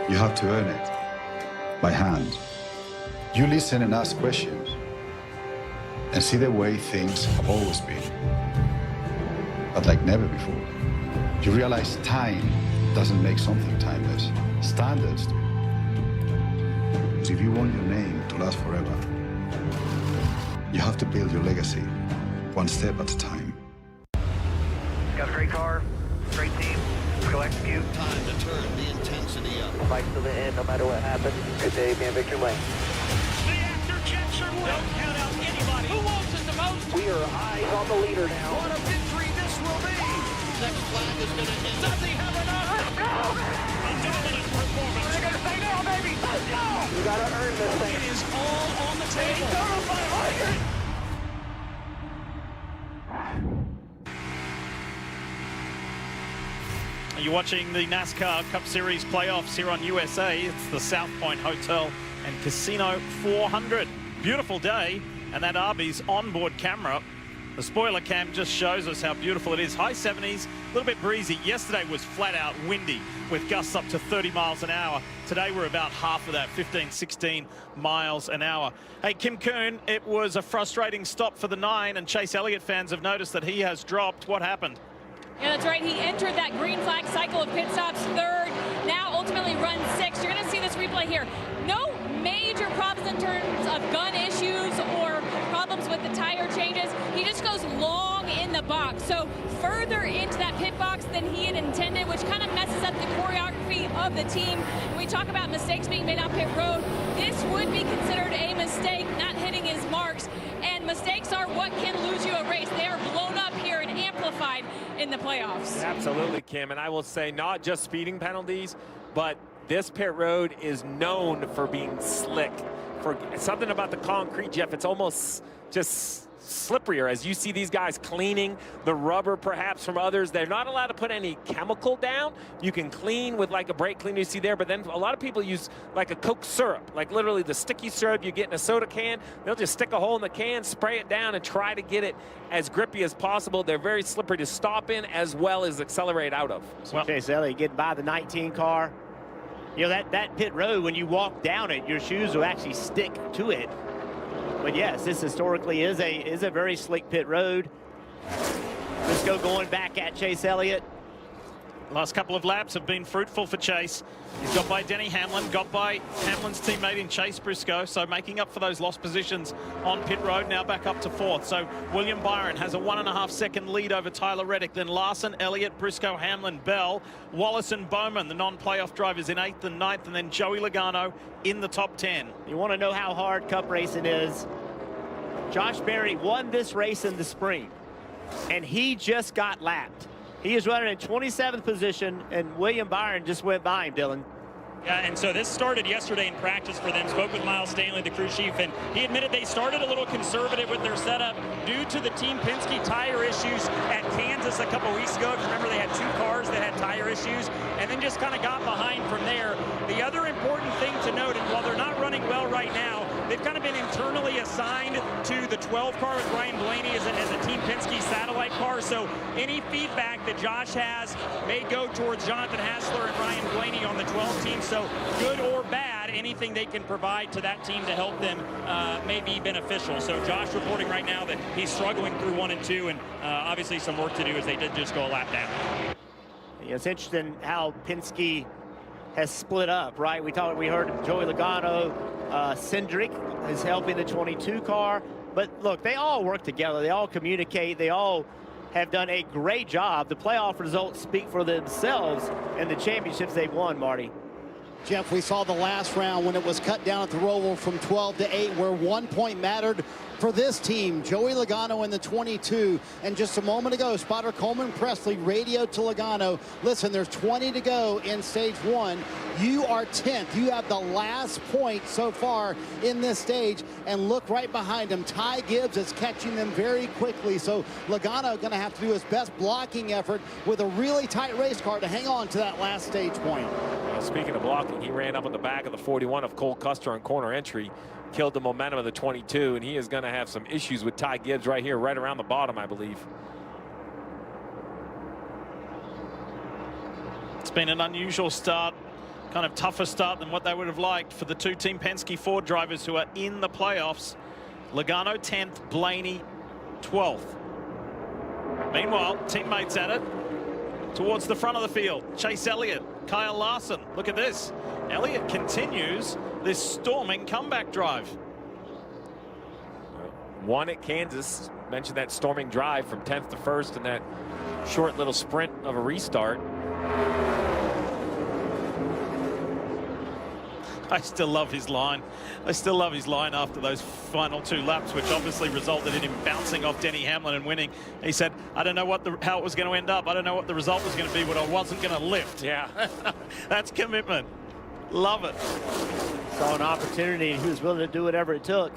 You have to earn it by hand. You listen and ask questions and see the way things have always been, but like never before. You realize time doesn't make something timeless. Standards do. Because if you want your name to last forever, you have to build your legacy one step at a time. Got a great car, great team. Let's go execute. Time to turn the intensity up. Fight till the end, no matter what happens. Good day, be in victory lane. The after jets are don't count out anybody. Who wants it the most? We are eyes on the leader now. What a victory this will be. Next flag is going to hit. Does he have enough? Let's go! A dominant performance. They're going to say no, baby. Let's go! You got to earn this thing. It is all on the table. You're watching the NASCAR Cup Series playoffs here on USA. It's the South Point Hotel and Casino 400. Beautiful day, and that Arby's onboard camera, the spoiler cam, just shows us how beautiful it is. High 70s, a little bit breezy. Yesterday was flat out windy with gusts up to 30 miles an hour. Today we're about half of that, 15, 16 miles an hour. Hey, Kim Coon, it was a frustrating stop for the 9, and Chase Elliott fans have noticed that he has dropped. What happened? Yeah, that's right. He entered that green flag cycle of pit stops third, now ultimately runs 6th. You're going to see this replay here. No major problems in terms of gun issues or problems with the tire changes. He just goes long in the box. So further into that pit box than he had intended, which kind of messes up the choreography of the team. When we talk about mistakes being made on pit road, this would be considered a mistake, not hitting his marks. And mistakes are what can lose you a race. They are blown up here and amplified in the playoffs. Absolutely, Kim. And I will say not just speeding penalties, but this pit road is known for being slick. For something about the concrete, Jeff, it's almost just slipperier as you see these guys cleaning the rubber perhaps from others. They're not allowed to put any chemical down. You can clean with like a brake cleaner you see there, but then a lot of people use like a Coke syrup, like literally the sticky syrup you get in a soda can. They'll just stick a hole in the can, spray it down, and try to get it as grippy as possible. They're very slippery to stop in as well as accelerate out of. So Chase Elliott getting by the 19 car. You know, that pit road, when you walk down it, your shoes will actually stick to it. But yes, this historically is a very slick pit road. Briscoe going back at Chase Elliott. Last couple of laps have been fruitful for Chase. He's got by Denny Hamlin, got by Hamlin's teammate in Chase Briscoe, so making up for those lost positions on pit road, now back up to 4th. So William Byron has a 1.5 second lead over Tyler Reddick, then Larson, Elliott, Briscoe, Hamlin, Bell, Wallace and Bowman, the non-playoff drivers in 8th and 9th, and then Joey Logano in the top 10. You want to know how hard cup racing is? Josh Berry won this race in the spring, and he just got lapped. He is running in 27th position, and William Byron just went by him, Dylan. Yeah, and so this started yesterday in practice for them. Spoke with Miles Stanley, the crew chief, and he admitted they started a little conservative with their setup due to the Team Penske tire issues at Kansas a couple weeks ago. If you remember, they had 2 cars that had tire issues, and then just kind of got behind from there. The other important thing to note, and while they're not running well right now, they've kind of been internally assigned to the 12 car with Ryan Blaney as a Team Penske satellite car. So any feedback that Josh has may go towards Jonathan Hassler and Ryan Blaney on the 12 team. So good or bad, anything they can provide to that team to help them may be beneficial. So Josh reporting right now that he's struggling through 1 and 2, and obviously some work to do as they did just go a lap down. Yeah, it's interesting how Penske has split up, right? We heard Joey Logano, Cindric is helping the 22 car, but look, they all work together. They all communicate. They all have done a great job. The playoff results speak for themselves and the championships they've won, Marty. Jeff, we saw the last round when it was cut down at the Roval from 12 to 8, where 1 point mattered for this team. Joey Logano in the 22, and just a moment ago, spotter Coleman Presley radioed to Logano, listen, there's 20 to go in stage 1. You are 10th. You have the last point so far in this stage, and look right behind him. Ty Gibbs is catching them very quickly, so Logano going to have to do his best blocking effort with a really tight race car to hang on to that last stage point. Speaking of blocking, he ran up at the back of the 41 of Cole Custer on corner entry, killed the momentum of the 22, and he is going to have some issues with Ty Gibbs right here, right around the bottom, I believe. It's been an unusual start, kind of tougher start than what they would have liked for the 2 Team Penske Ford drivers who are in the playoffs. Logano 10th, Blaney 12th. Meanwhile, teammates at it towards the front of the field. Chase Elliott, Kyle Larson. Look at this. Elliott continues this storming comeback drive. Won at Kansas. Mentioned that storming drive from 10th to 1st and that short little sprint of a restart. I still love his line. I still love his line after those final 2 laps, which obviously resulted in him bouncing off Denny Hamlin and winning. He said, I don't know how it was going to end up. I don't know what the result was going to be, but I wasn't going to lift. Yeah. That's commitment. Love it. Saw an opportunity, and he was willing to do whatever it took.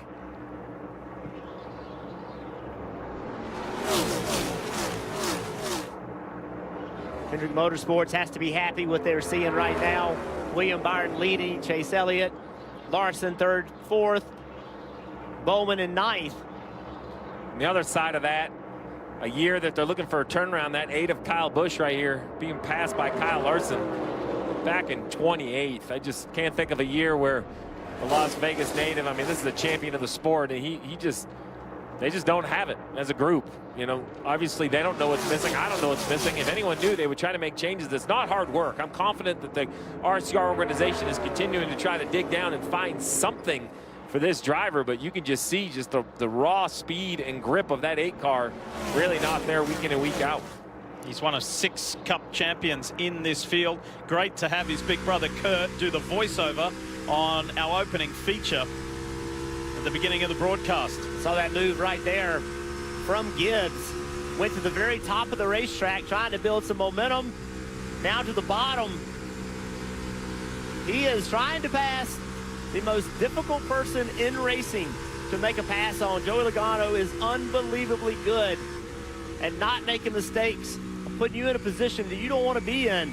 Hendrick Motorsports has to be happy with what they're seeing right now. William Byron leading, Chase Elliott, Larson 3rd, 4th, Bowman in 9th. On the other side of that, a year that they're looking for a turnaround, that 8 of Kyle Busch right here being passed by Kyle Larson back in 28th. I just can't think of a year where the Las Vegas native, I mean, this is a champion of the sport, and they just don't have it as a group. You know, obviously they don't know what's missing. I don't know what's missing. If anyone knew, they would try to make changes. It's not hard work. I'm confident that the RCR organization is continuing to try to dig down and find something for this driver, but you can just see just the raw speed and grip of that 8 car really not there week in and week out. He's one of 6 Cup champions in this field. Great to have his big brother Kurt do the voiceover on our opening feature at the beginning of the broadcast. Saw that move right there from Gibbs. Went to the very top of the racetrack trying to build some momentum. Now to the bottom. He is trying to pass the most difficult person in racing to make a pass on. Joey Logano is unbelievably good at not making mistakes, putting you in a position that you don't want to be in.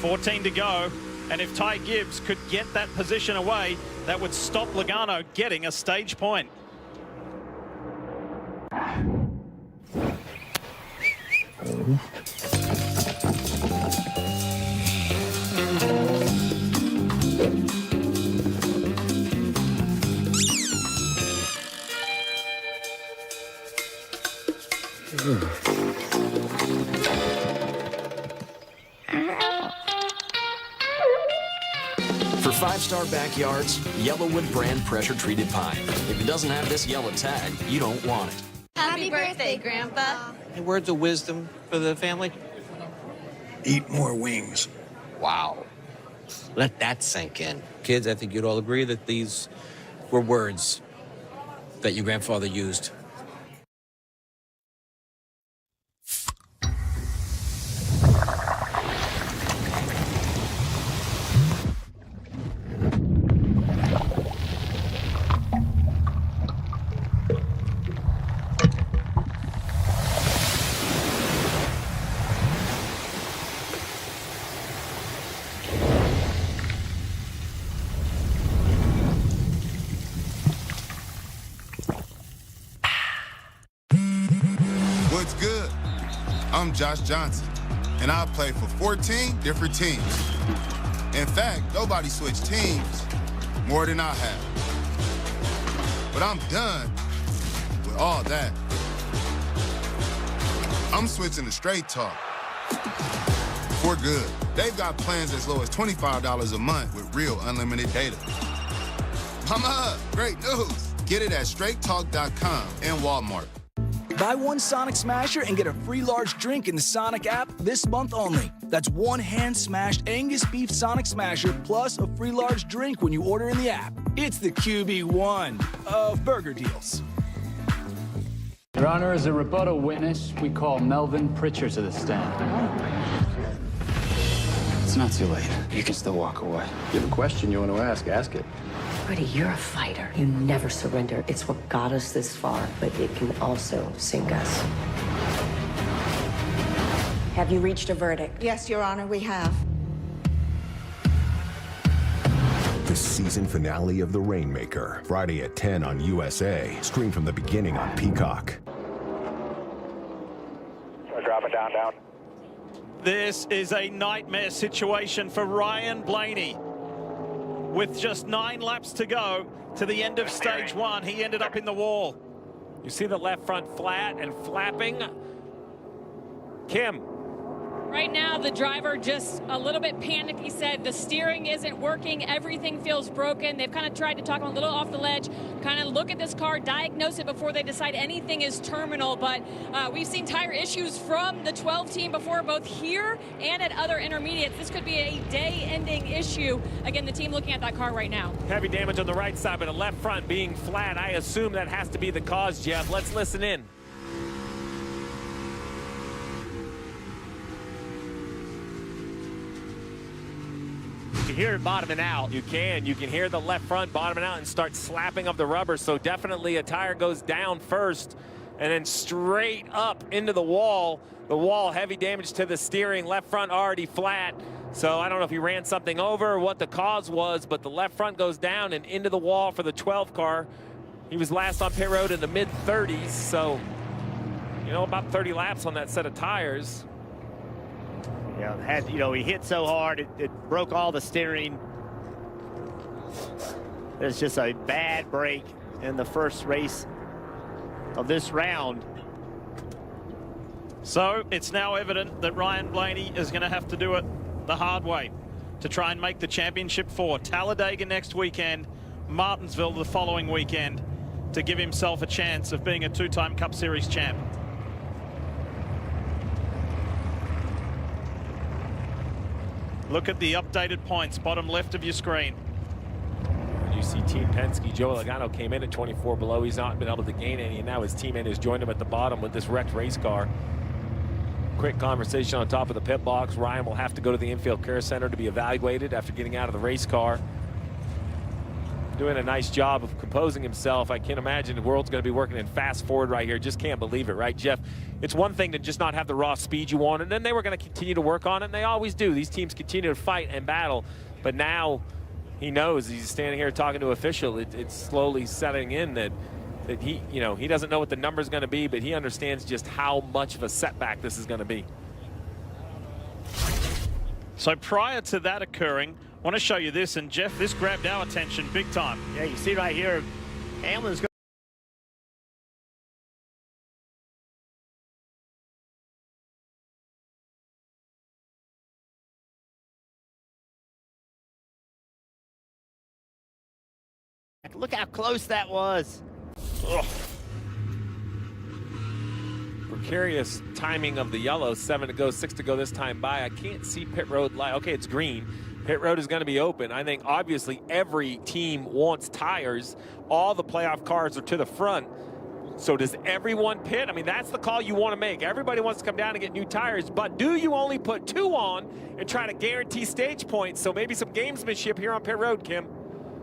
14 to go, and if Ty Gibbs could get that position away, that would stop Logano getting a stage point. For 5-star backyards, Yellowwood brand pressure-treated pine. If it doesn't have this yellow tag, you don't want it. Happy birthday, Grandpa. Any words of wisdom for the family? Eat more wings. Wow. Let that sink in. Kids, I think you'd all agree that these were words that your grandfather used. What's good? I'm Josh Johnson, and I've played for 14 different teams. In fact, nobody switched teams more than I have. But I'm done with all that. I'm switching to Straight Talk. For good. They've got plans as low as $25 a month with real unlimited data. Mama, great news. Get it at straighttalk.com and Walmart. Buy one Sonic Smasher and get a free large drink in the Sonic app this month only. That's one hand-smashed Angus beef Sonic Smasher plus a free large drink when you order in the app. It's the QB1 of burger deals. Your Honor, as a rebuttal witness, we call Melvin Pritchard to the stand. It's not too late. You can still walk away. You have a question you want to ask it. Freddie, you're a fighter. You never surrender. It's what got us this far, but it can also sink us. Have you reached a verdict? Yes, Your Honor, we have. The season finale of The Rainmaker, Friday at 10 on USA. Stream from the beginning on Peacock. Drop it down. This is a nightmare situation for Ryan Blaney. With just 9 laps to go to the end of stage 1, he ended up in the wall. You see the left front flat and flapping. Kim. Right now, the driver just a little bit panicked. He said the steering isn't working. Everything feels broken. They've kind of tried to talk him a little off the ledge, kind of look at this car, diagnose it before they decide anything is terminal. But we've seen tire issues from the 12 team before, both here and at other intermediates. This could be a day-ending issue. Again, the team looking at that car right now. Heavy damage on the right side, but the left front being flat. I assume that has to be the cause, Jeff. Let's listen in. You can hear it bottoming out. You can hear the left front bottoming out and start slapping of the rubber. So definitely a tire goes down first and then straight up into the wall. The wall, heavy damage to the steering, left front already flat. So I don't know if he ran something over or what the cause was, but the left front goes down and into the wall for the 12 car. He was last on pit road in the mid-30s, so about 30 laps on that set of tires. Yeah, he hit so hard, it broke all the steering. It's just a bad break in the first race of this round. So it's now evident that Ryan Blaney is going to have to do it the hard way to try and make the championship 4. Talladega next weekend, Martinsville the following weekend, to give himself a chance of being a 2-time Cup Series champ. Look at the updated points, bottom left of your screen. You see Team Penske. Joe Logano came in at 24 below. He's not been able to gain any, and now his teammate has joined him at the bottom with this wrecked race car. Quick conversation on top of the pit box. Ryan will have to go to the infield care center to be evaluated after getting out of the race car. doing a nice job of composing himself. I can't imagine the world's going to be working in fast forward right here. Just can't believe it, right, Jeff? It's one thing to just not have the raw speed you want, and then they were going to continue to work on it, and they always do. These teams continue to fight and battle, but now he knows. He's standing here talking to an official. It's slowly setting in that he, you know, he doesn't know what the number's going to be, but he understands just how much of a setback this is going to be. So prior to that occurring, I want to show you this, and Jeff, this grabbed our attention big time. Yeah, you see right here, Hamlin's going. Look how close that was. Ugh. Precarious timing of the yellow. 7 to go, 6 to go this time by. I can't see pit road light. Okay, it's green. Pit road is going to be open. I think obviously every team wants tires. All the playoff cars are to the front. So does everyone pit? I mean, that's the call you want to make. Everybody wants to come down and get new tires, but do you only put 2 on and try to guarantee stage points? So maybe some gamesmanship here on pit road, Kim.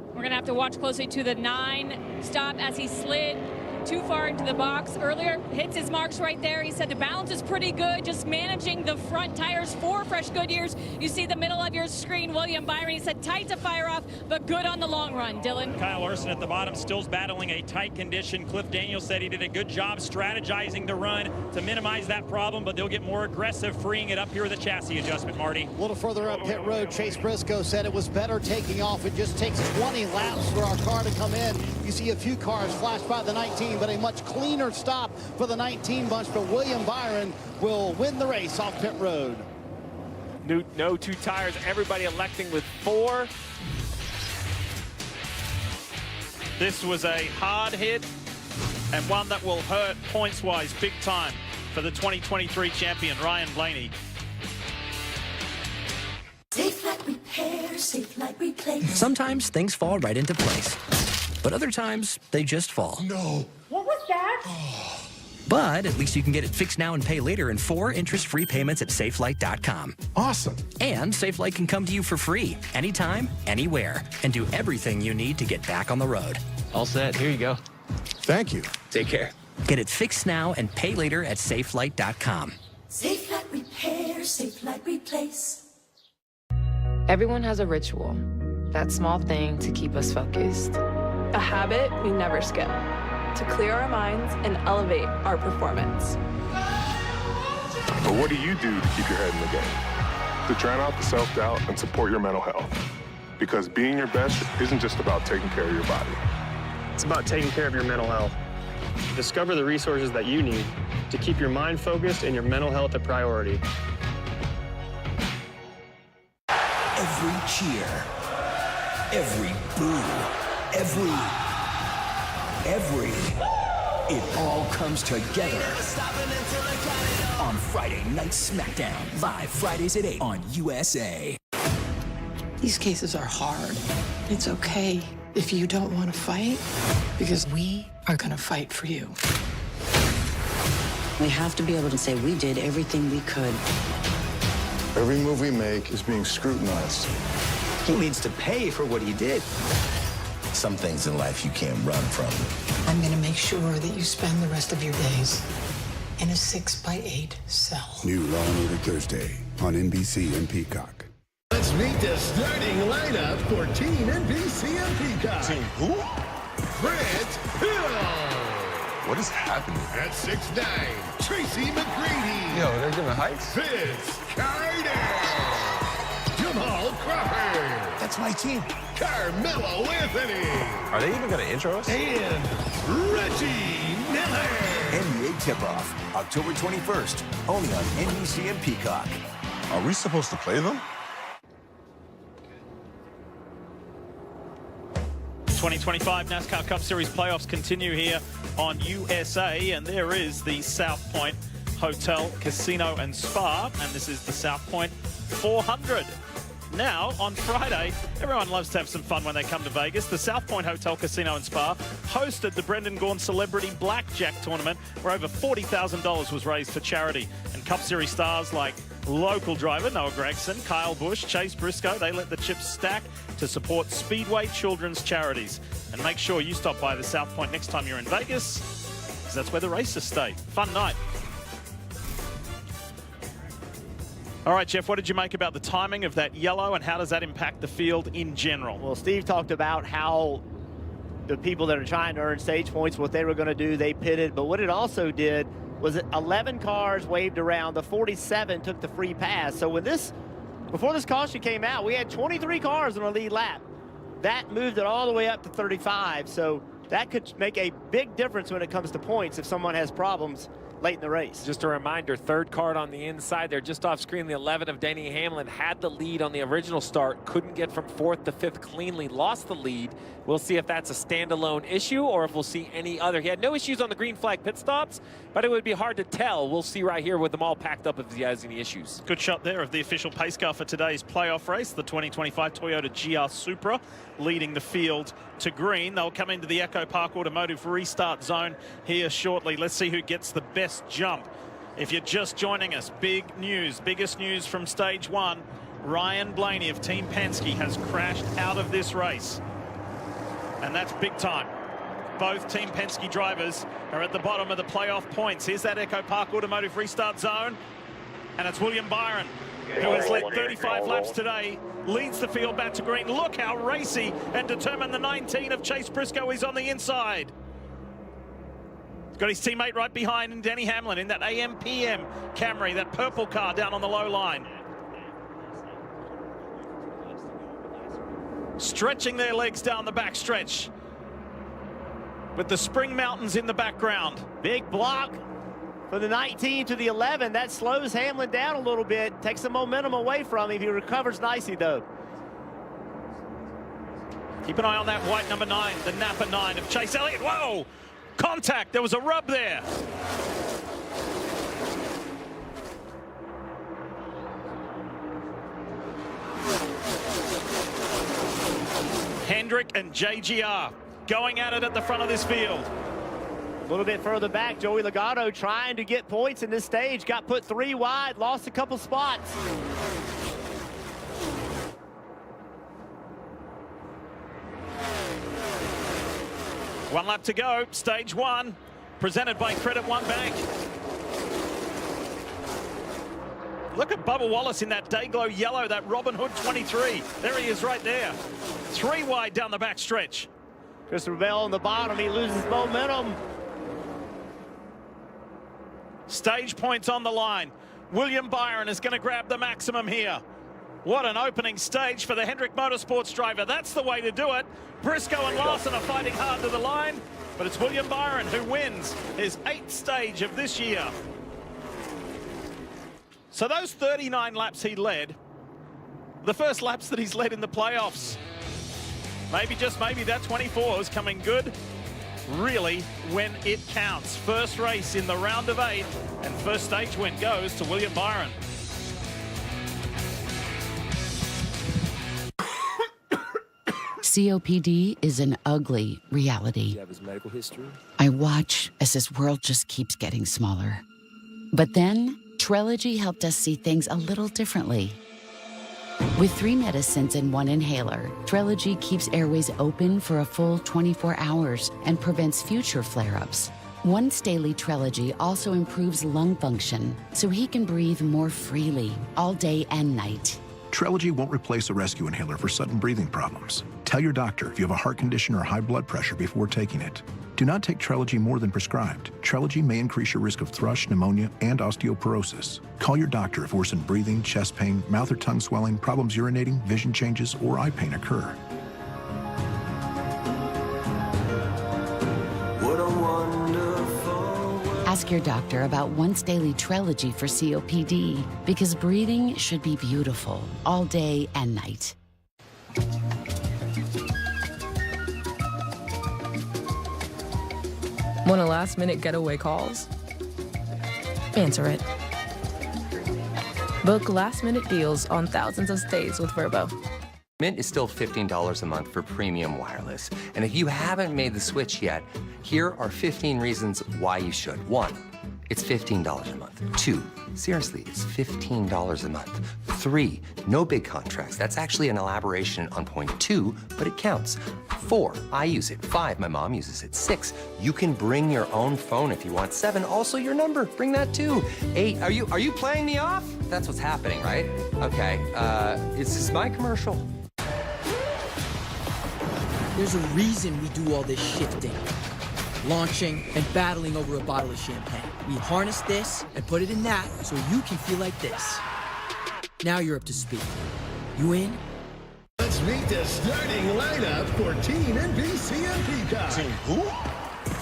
We're going to have to watch closely to the 9 stop as he slid too far into the box earlier. Hits his marks right there. He said the balance is pretty good, just managing the front tires for fresh Goodyears. You see the middle of your screen, William Byron. He said tight to fire off, but good on the long run. Dylan. Kyle Larson at the bottom, still battling a tight condition. Cliff Daniels said he did a good job strategizing the run to minimize that problem, but they'll get more aggressive, freeing it up here with a chassis adjustment, Marty. A little further up pit road, Chase Briscoe said it was better taking off. It just takes 20 laps for our car to come in. You see a few cars flash by the 19, but a much cleaner stop for the 19 bunch. But William Byron will win the race off pit road. No 2 tires. Everybody electing with 4. This was a hard hit and one that will hurt points-wise big time for the 2023 champion, Ryan Blaney. Safe like repair, safe like replace. Sometimes things fall right into place, but other times they just fall. No. What was that? But at least you can get it fixed now and pay later in 4 interest-free payments at SafeLight.com. Awesome. And SafeLight can come to you for free, anytime, anywhere, and do everything you need to get back on the road. All set. Here you go. Thank you. Take care. Get it fixed now and pay later at SafeLight.com. Safe like repair, safe like replace. Everyone has a ritual, that small thing to keep us focused. A habit we never skip, to clear our minds and elevate our performance. But what do you do to keep your head in the game? To drown out the self-doubt and support your mental health. Because being your best isn't just about taking care of your body. It's about taking care of your mental health. Discover the resources that you need to keep your mind focused and your mental health a priority. Every cheer, every boo, it all comes together on Friday Night SmackDown, live Fridays at 8 on USA. These cases are hard. It's okay if you don't want to fight, because we are going to fight for you. We have to be able to say we did everything we could. Every move we make is being scrutinized. He needs to pay for what he did. Some things in life you can't run from. I'm going to make sure that you spend the rest of your days in a 6x8 cell. New Law & Order Thursday on NBC and Peacock. Let's meet the starting lineup for Team NBC and Peacock. Team who? Grant Hill. What is happening? At 6'9", Tracy McGrady. Yo, they're giving heights? Vince Carter. Jamal Crawford. That's my team. Carmelo Anthony. Are they even going to intro us? And Reggie Miller. NBA Tip-Off, October 21st, only on NBC and Peacock. Are we supposed to play them? 2025 NASCAR Cup Series playoffs continue here on USA, and there is the South Point Hotel, Casino and Spa, and this is the South Point 400. Now, on Friday, everyone loves to have some fun when they come to Vegas. The South Point Hotel Casino and Spa hosted the Brendan Gaughan Celebrity Blackjack Tournament, where over $40,000 was raised for charity. And Cup Series stars like local driver Noah Gregson, Kyle Busch, Chase Briscoe, they let the chips stack to support Speedway children's charities. And make sure you stop by the South Point next time you're in Vegas, because that's where the races stay. Fun night. All right, Jeff, what did you make about the timing of that yellow, and how does that impact the field in general? Well, Steve talked about how the people that are trying to earn stage points, what they were going to do, they pitted. But what it also did was 11 cars waved around. The 47 took the free pass. So before this caution came out, we had 23 cars on a lead lap. That moved it all the way up to 35. So that could make a big difference when it comes to points if someone has problems late in the race. Just a reminder, third card on the inside there, just off screen. The 11 of Denny Hamlin had the lead on the original start, couldn't get from 4th to 5th cleanly, lost the lead. We'll see if that's a standalone issue or if we'll see any other. He had no issues on the green flag pit stops, but it would be hard to tell. We'll see right here with them all packed up if he has any issues. Good shot there of the official pace car for today's playoff race, the 2025 Toyota GR Supra, leading the field to green. They'll come into the Echo Park Automotive restart zone here shortly. Let's see who gets the best jump. If you're just joining us, big news, biggest news from stage 1. Ryan Blaney of Team Penske has crashed out of this race. And that's big time. Both Team Penske drivers are at the bottom of the playoff points. Here's that Echo Park Automotive restart zone. And it's William Byron, who has led 35 laps today, leads the field back to green. Look how racy and determined the 19 of Chase Briscoe is on the inside. He's got his teammate right behind him, Denny Hamlin, in that AM/PM Camry, that purple car down on the low line. Stretching their legs down the backstretch with the Spring Mountains in the background. Big block for the 19 to the 11. That slows Hamlin down a little bit, takes the momentum away from him. He recovers nicely, though. Keep an eye on that white number 9, the Napa 9 of Chase Elliott. Whoa! Contact, there was a rub there. Hendrick and JGR going at it at the front of this field. A little bit further back, Joey Logano trying to get points in this stage. Got put 3 wide, lost a couple spots. One lap to go, stage 1, presented by Credit One Bank. Look at Bubba Wallace in that Dayglow yellow, that Robin Hood 23. There he is right there. 3 wide down the back stretch. Christopher Bell on the bottom, he loses momentum. Stage points on the line. William Byron is going to grab the maximum here. What an opening stage for the Hendrick Motorsports driver. That's the way to do it. Briscoe and Larson are fighting hard to the line, but it's William Byron who wins his 8th stage of this year. So those 39 laps he led, the first laps that he's led in the playoffs. Maybe, just maybe, that 24 is coming good, really, when it counts. First race in the round of 8, and first stage win goes to William Byron. COPD is an ugly reality. Do you have his medical history? I watch as this world just keeps getting smaller. But then, Trelegy helped us see things a little differently. With 3 medicines and 1 inhaler, Trelegy keeps airways open for a full 24 hours and prevents future flare-ups. Once daily Trelegy also improves lung function, so he can breathe more freely all day and night. Trelegy won't replace a rescue inhaler for sudden breathing problems. Tell your doctor if you have a heart condition or high blood pressure before taking it. Do not take Trelegy more than prescribed. Trelegy may increase your risk of thrush, pneumonia, and osteoporosis. Call your doctor if worsened breathing, chest pain, mouth or tongue swelling, problems urinating, vision changes, or eye pain occur. What a wonderful world. Ask your doctor about once daily Trelegy for COPD, because breathing should be beautiful all day and night. When a last-minute getaway calls, answer it. Book last-minute deals on thousands of stays with Vrbo. Mint is still $15 a month for premium wireless. And if you haven't made the switch yet, here are 15 reasons why you should. 1, it's $15 a month. 2, seriously, it's $15 a month. 3, no big contracts. That's actually an elaboration on point 2, but it counts. 4, I use it. 5, my mom uses it. 6, you can bring your own phone if you want. 7, also your number. Bring that too. 8, are you playing me off? That's what's happening, right? Okay, is this my commercial? There's a reason we do all this shifting, launching, and battling over a bottle of champagne. We harness this and put it in that so you can feel like this. Now you're up to speed. You in? Let's meet the starting lineup for Team NBC and Peacock. Team who?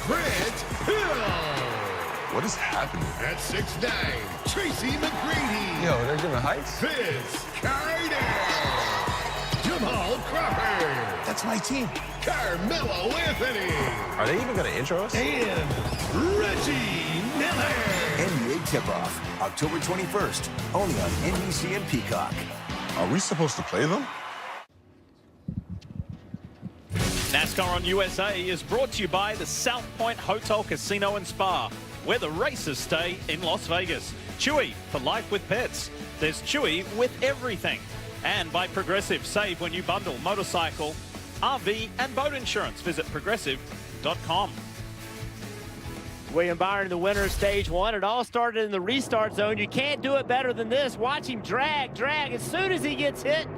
Brett Hill. What is happening? At 6'9", Tracy McGrady. Yo, they're giving heights? Fitz Carter. Jamal Crawford. That's my team. Carmelo Anthony. Are they even going to intro us? And Reggie Miller. NBA Tip-Off, October 21st, only on NBC and Peacock. Are we supposed to play them? NASCAR on USA is brought to you by the South Point Hotel Casino and Spa, where the races stay in Las Vegas. Chewy, for life with pets. There's Chewy with everything. And by Progressive, save when you bundle motorcycle, RV, and boat insurance. Visit progressive.com. William Byron, the winner of stage 1. It all started in the restart zone. You can't do it better than this. Watch him drag. As soon as he gets hit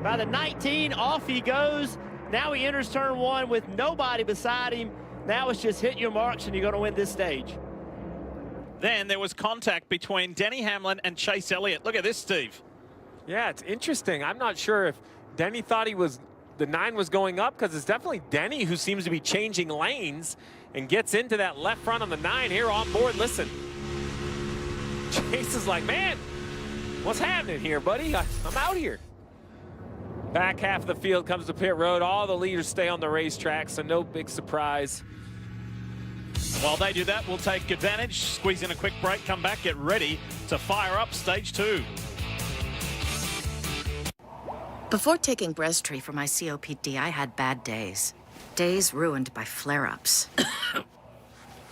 by the 19, off he goes. Now he enters turn 1 with nobody beside him. Now it's just hit your marks and you're going to win this stage. Then there was contact between Denny Hamlin and Chase Elliott. Look at this, Steve. Yeah, it's interesting. I'm not sure if Denny thought the 9 was going up, because it's definitely Denny who seems to be changing lanes and gets into that left front on the 9 here on board. Listen, Chase is like, man, what's happening here, buddy? I'm out here. Back half of the field comes to pit road. All the leaders stay on the racetrack, so no big surprise. While they do that, we'll take advantage, squeeze in a quick break, come back, get ready to fire up stage 2. Before taking Breztri for my COPD, I had bad days. Days ruined by flare-ups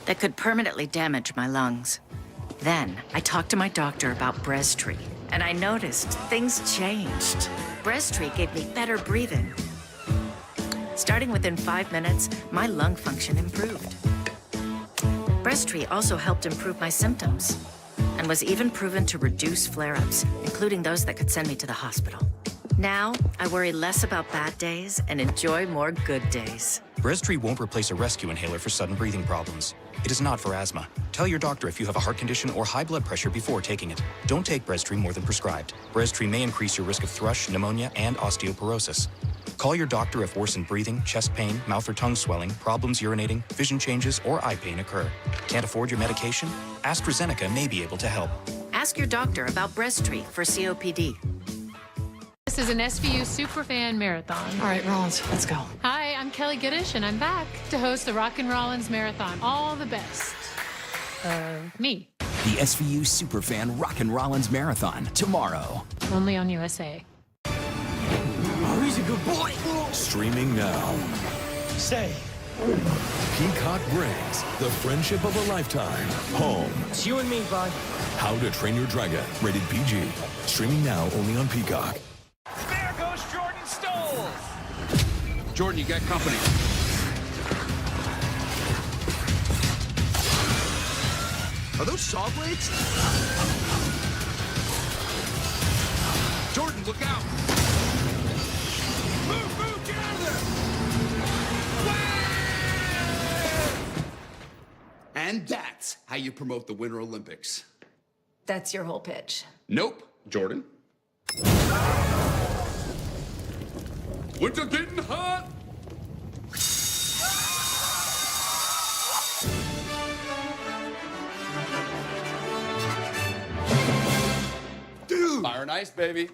that could permanently damage my lungs. Then, I talked to my doctor about Breztri, and I noticed things changed. Breztri gave me better breathing. Starting within 5 minutes, my lung function improved. Breztri also helped improve my symptoms and was even proven to reduce flare-ups, including those that could send me to the hospital. Now, I worry less about bad days and enjoy more good days. Breztri won't replace a rescue inhaler for sudden breathing problems. It is not for asthma. Tell your doctor if you have a heart condition or high blood pressure before taking it. Don't take Breztri more than prescribed. Breztri may increase your risk of thrush, pneumonia, and osteoporosis. Call your doctor if worsened breathing, chest pain, mouth or tongue swelling, problems urinating, vision changes, or eye pain occur. Can't afford your medication? AstraZeneca may be able to help. Ask your doctor about Breztri for COPD. This is an SVU Superfan Marathon. All right, Rollins, let's go. Hi, I'm Kelly Goodish, and I'm back to host the Rock and Rollins Marathon. All the best. Me. The SVU Superfan Rock and Rollins Marathon, tomorrow. Only on USA. Oh, he's a good boy. Streaming now. Say. Peacock brings the friendship of a lifetime home. It's you and me, bud. How to Train Your Dragon, rated PG. Streaming now only on Peacock. There goes Jordan Stolz. Jordan, you got company. Are those saw blades? Jordan, look out! Move, get out of there! And that's how you promote the Winter Olympics. That's your whole pitch. Nope, Jordan. Winter getting hot! Dude! Fire and ice, baby.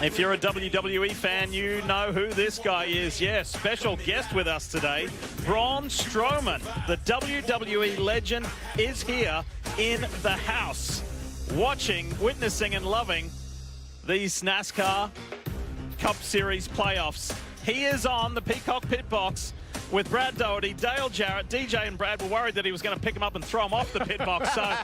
If you're a WWE fan, you know who this guy is. Yeah, special guest with us today, Braun Strowman. The WWE legend is here in the house, watching, witnessing, and loving these NASCAR Cup Series playoffs. He is on the Peacock Pit Box with Brad Doherty, Dale Jarrett. DJ and Brad were worried that he was going to pick him up and throw him off the pit box. So,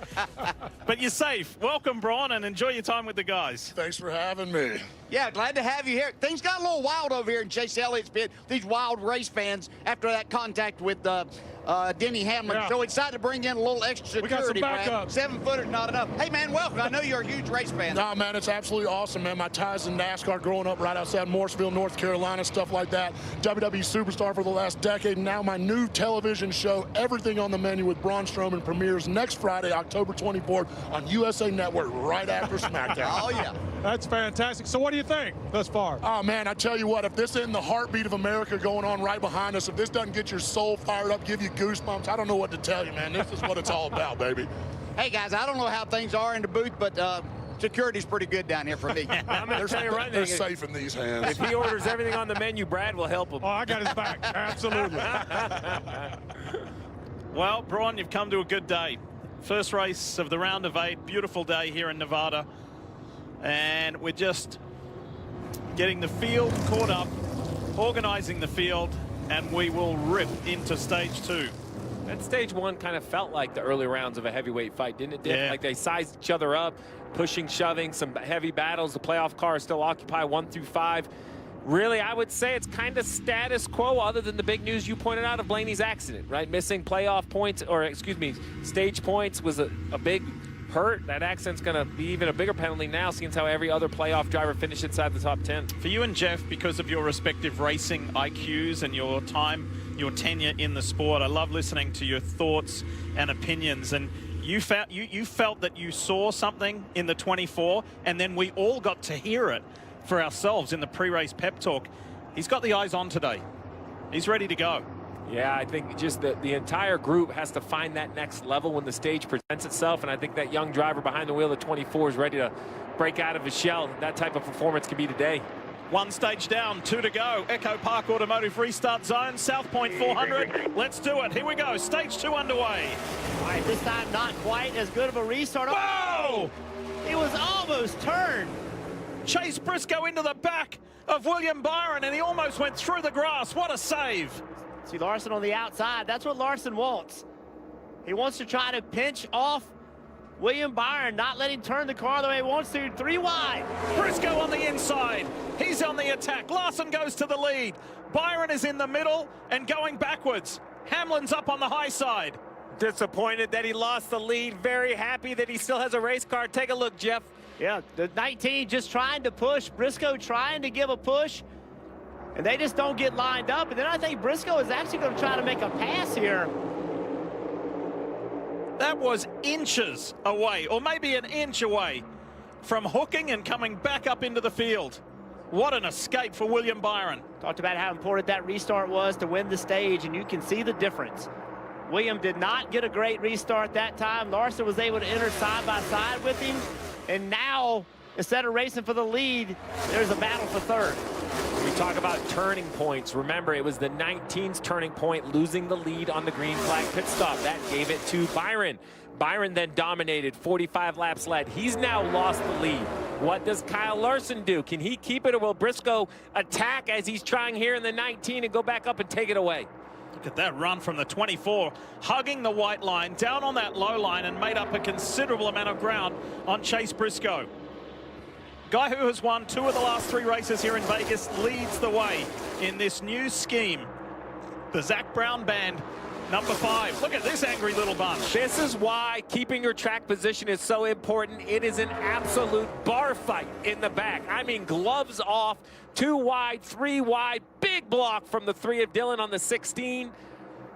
but you're safe. Welcome, Braun, and enjoy your time with the guys. Thanks for having me. Yeah, glad to have you here. Things got a little wild over here in Chase Elliott's pit. These wild race fans after that contact with Denny Hamlin. Yeah. So we decided to bring in a little extra security. We got some backup. 7-footers, not enough. Hey, man, welcome. I know you're a huge race fan. No, man, it's absolutely awesome, man. My ties in NASCAR growing up right outside Morrisville, North Carolina, stuff like that. WWE superstar for the last decade. Now my new television show, Everything on the Menu with Braun Strowman, premieres next Friday, October 24th on USA Network right after SmackDown. Oh, yeah. That's fantastic. So what do you think thus far? Oh, man, I tell you what, if this isn't the heartbeat of America going on right behind us, if this doesn't get your soul fired up, give you goosebumps, I don't know what to tell you, man. This is what it's all about, baby. Hey, guys, I don't know how things are in the booth, but security's pretty good down here for me. I'm going to tell you right now. They're safe in these hands. If he orders everything on the menu, Brad will help him. Oh, I got his back. Absolutely. Well, Braun, you've come to a good day. First race of the round of 8. Beautiful day here in Nevada. And we're just getting the field caught up, organizing the field, and we will rip into stage 2. That stage 1 kind of felt like the early rounds of a heavyweight fight, didn't it, Dick? Yeah. Like they sized each other up, pushing, shoving, some heavy battles. The playoff cars still occupy 1 through 5. Really, I would say it's kind of status quo other than the big news you pointed out of Blaney's accident, right? Missing playoff points, or excuse me, stage points was a big hurt. That accident's going to be even a bigger penalty now, seeing how every other playoff driver finished inside the top 10. For you and Jeff, because of your respective racing IQs and your time, your tenure in the sport, I love listening to your thoughts and opinions. And you felt that you saw something in the 24, and then we all got to hear it for ourselves in the pre-race pep talk. He's got the eyes on today. He's ready to go. Yeah, I think just the entire group has to find that next level when the stage presents itself, and I think that young driver behind the wheel of 24 is ready to break out of his shell. That type of performance can be today. 1 stage down, 2 to go. Echo Park Automotive restart zone, South Point 400. Let's do it. Here we go. Stage 2 underway. All right, this time not quite as good of a restart. Whoa! It was almost turned. Chase Briscoe into the back of William Byron, and he almost went through the grass. What a save. See Larson on the outside. That's what Larson wants. He wants to try to pinch off William Byron, not let him turn the car the way he wants to. 3 wide. Briscoe on the inside. He's on the attack. Larson goes to the lead. Byron is in the middle and going backwards. Hamlin's up on the high side. Disappointed that he lost the lead. Very happy that he still has a race car. Take a look, Jeff. Yeah, the 19 just trying to push. Briscoe trying to give a push. And they just don't get lined up. And then I think Briscoe is actually going to try to make a pass here. That was inches away, or maybe an inch away from hooking and coming back up into the field. What an escape for William Byron. Talked about how important that restart was to win the stage, and you can see the difference. William did not get a great restart that time. Larson was able to enter side by side with him. And now, instead of racing for the lead, there's a battle for third. We talk about turning points. Remember, it was the 19's turning point, losing the lead on the green flag pit stop. That gave it to Byron. Byron then dominated, 45 laps led. He's now lost the lead. What does Kyle Larson do? Can he keep it, or will Briscoe attack as he's trying here in the 19 and go back up and take it away? Look at that run from the 24, hugging the white line, down on that low line, and made up a considerable amount of ground on Chase Briscoe. Guy who has won 2 of the last 3 races here in Vegas leads the way in this new scheme. The Zach Brown Band, number 5. Look at this angry little bunch. This is why keeping your track position is so important. It is an absolute bar fight in the back. I mean, gloves off, 2 wide, 3 wide, big block from the 3 of Dillon on the 16.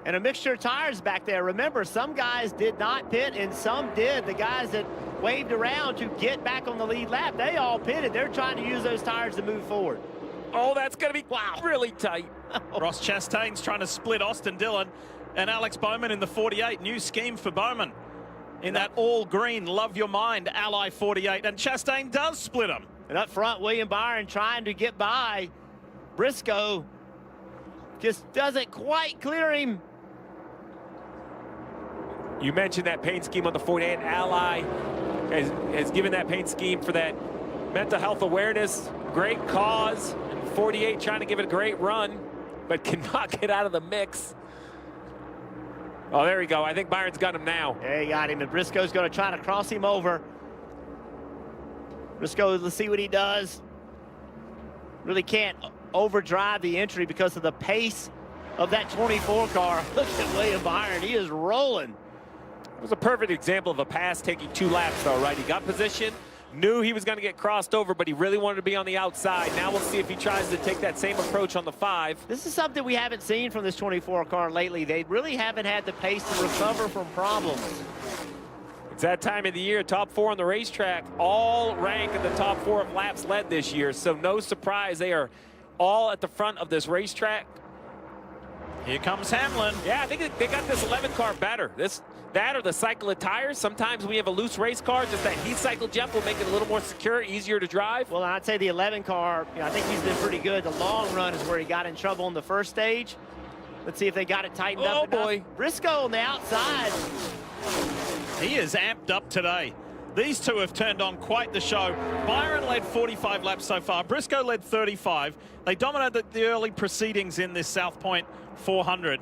And a mixture of tires back there. Remember, some guys did not pit and some did. The guys that waved around to get back on the lead lap, they all pitted. They're trying to use those tires to move forward. Oh, that's going to be really tight. Ross Chastain's trying to split Austin Dillon and Alex Bowman in the 48. New scheme for Bowman in that all green, love your mind, Ally 48. And Chastain does split them. And up front, William Byron trying to get by Briscoe. Just doesn't quite clear him. You mentioned that paint scheme on the 48. Ally has given that paint scheme for that mental health awareness. Great cause. And 48 trying to give it a great run, but cannot get out of the mix. Oh, there we go. I think Byron's got him now. Yeah, he got him. And Briscoe's going to try to cross him over. Briscoe, let's see what he does. Really can't overdrive the entry because of the pace of that 24 car. Look at William Byron. He is rolling. It was a perfect example of a pass taking 2 laps, though, right? He got position, knew he was going to get crossed over, but he really wanted to be on the outside. Now we'll see if he tries to take that same approach on the 5. This is something we haven't seen from this 24 car lately. They really haven't had the pace to recover from problems. It's that time of the year. Top 4 on the racetrack all rank in the top 4 of laps led this year, so no surprise they are all at the front of this racetrack. Here comes Hamlin. Yeah, I think they got this 11 car better. That or the cycle of tires. Sometimes when you have a loose race car, just that heat cycle, Jeff, will make it a little more secure, easier to drive. Well, I'd say the 11 car, I think he's been pretty good. The long run is where he got in trouble in the first stage. Let's see if they got it tightened up. Oh, boy. Briscoe on the outside. He is amped up today. These two have turned on quite the show. Byron led 45 laps so far. Briscoe led 35. They dominated the early proceedings in this South Point 400.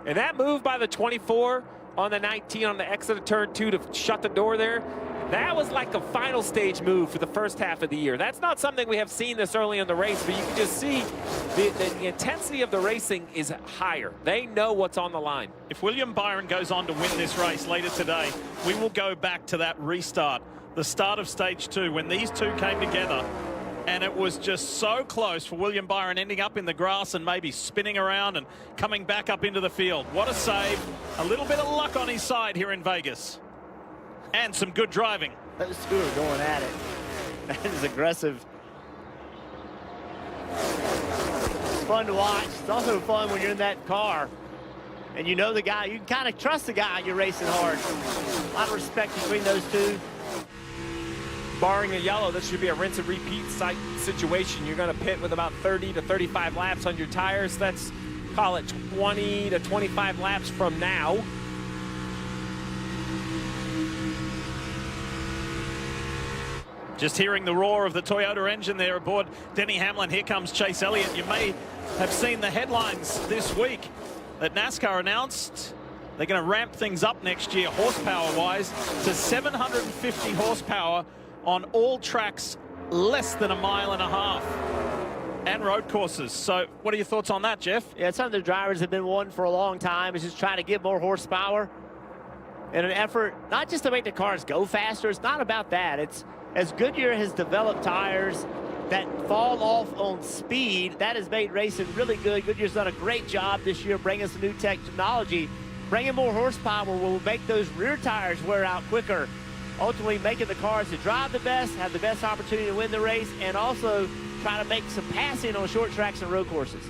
And that move by the 24 on the 19 on the exit of turn 2 to shut the door there, that was like a final stage move for the first half of the year. That's not something we have seen this early in the race, but you can just see the intensity of the racing is higher. They know what's on the line. If William Byron goes on to win this race later today, we will go back to that restart, the start of stage 2, when these two came together. And it was just so close for William Byron ending up in the grass and maybe spinning around and coming back up into the field. What a save. A little bit of luck on his side here in Vegas. And some good driving. Those two are going at it. That is aggressive. It's fun to watch. It's also fun when you're in that car and you know the guy. You can kind of trust the guy you're racing hard. A lot of respect between those two. Barring a yellow, this should be a rinse and repeat situation. You're going to pit with about 30 to 35 laps on your tires. That's, call it 20 to 25 laps from now. Just hearing the roar of the Toyota engine there aboard Denny Hamlin. Here comes Chase Elliott. You may have seen the headlines this week that NASCAR announced they're going to ramp things up next year, horsepower-wise, to 750 horsepower on all tracks less than 1.5 miles and road courses. So what are your thoughts on that, Jeff? Yeah, it's something the drivers have been wanting for a long time, is just trying to get more horsepower in an effort not just to make the cars go faster. It's not about that. It's as Goodyear has developed tires that fall off on speed, that has made racing really good. Goodyear's done a great job this year bringing us new technology. Bringing more horsepower will make those rear tires wear out quicker, ultimately making the cars that drive the best, have the best opportunity to win the race, and also try to make some passing on short tracks and road courses.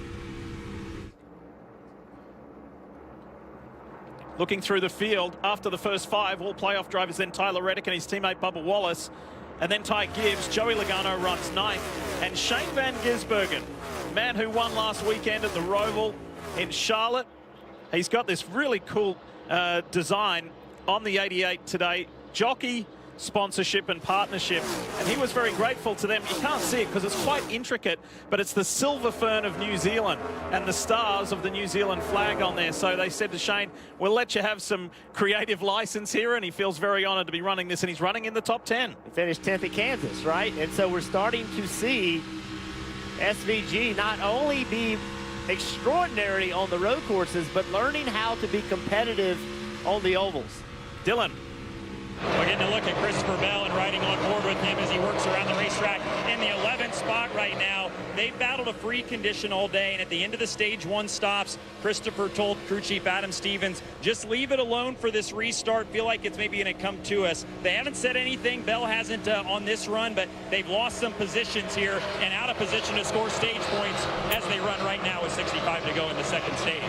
Looking through the field, after the first 5, all playoff drivers, then Tyler Reddick and his teammate Bubba Wallace, and then Ty Gibbs. Joey Logano runs 9th, and Shane Van Gisbergen, man who won last weekend at the Roval in Charlotte. He's got this really cool design on the 88 today. Jockey sponsorship and partnership, and he was very grateful to them. You can't see it because it's quite intricate, but it's the silver fern of New Zealand and the stars of the New Zealand flag on there. So they said to Shane, we'll let you have some creative license here, and he feels very honored to be running this, and he's running in the top 10. He finished 10th at Kansas, right? And so we're starting to see SVG not only be extraordinary on the road courses, but learning how to be competitive on the ovals. Dylan. We're getting a look at Christopher Bell and riding on board with him as he works around the racetrack in the 11th spot right now. They've battled a free condition all day, and at the end of the stage 1 stops, Christopher told crew chief Adam Stevens, just leave it alone for this restart. Feel like it's maybe going to come to us. They haven't said anything. Bell hasn't on this run, but they've lost some positions here and out of position to score stage points as they run right now with 65 to go in the second stage.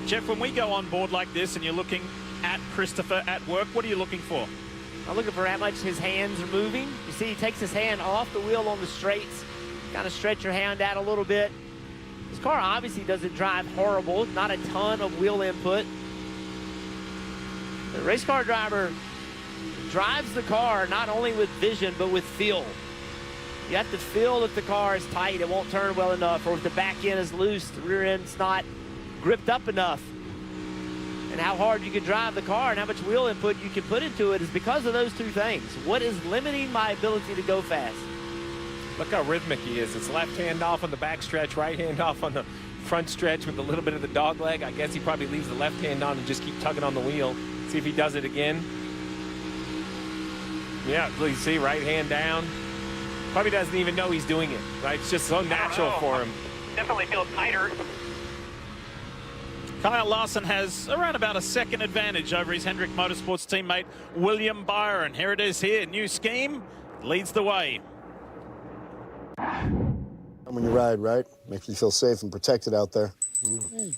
Jeff, when we go on board like this and you're looking at Christopher at work, what are you looking for? I'm looking for how much his hands are moving. You see he takes his hand off the wheel on the straights. Kind of stretch your hand out a little bit. This car obviously doesn't drive horrible. Not a ton of wheel input. The race car driver drives the car not only with vision, but with feel. You have to feel if the car is tight, it won't turn well enough, or if the back end is loose, the rear end's not gripped up enough. And how hard you can drive the car and how much wheel input you can put into it is because of those two things. What is limiting my ability to go fast? Look how rhythmic he is. It's left hand off on the back stretch, right hand off on the front stretch with a little bit of the dog leg. I guess he probably leaves the left hand on and just keep tugging on the wheel. See if he does it again. Yeah, you see, right hand down. Probably doesn't even know he's doing it, right? It's just so natural for him. Definitely feels tighter. Kyle Larson has around about a second advantage over his Hendrick Motorsports teammate William Byron. Here it is here. New scheme leads the way. When you ride, right? Makes you feel safe and protected out there.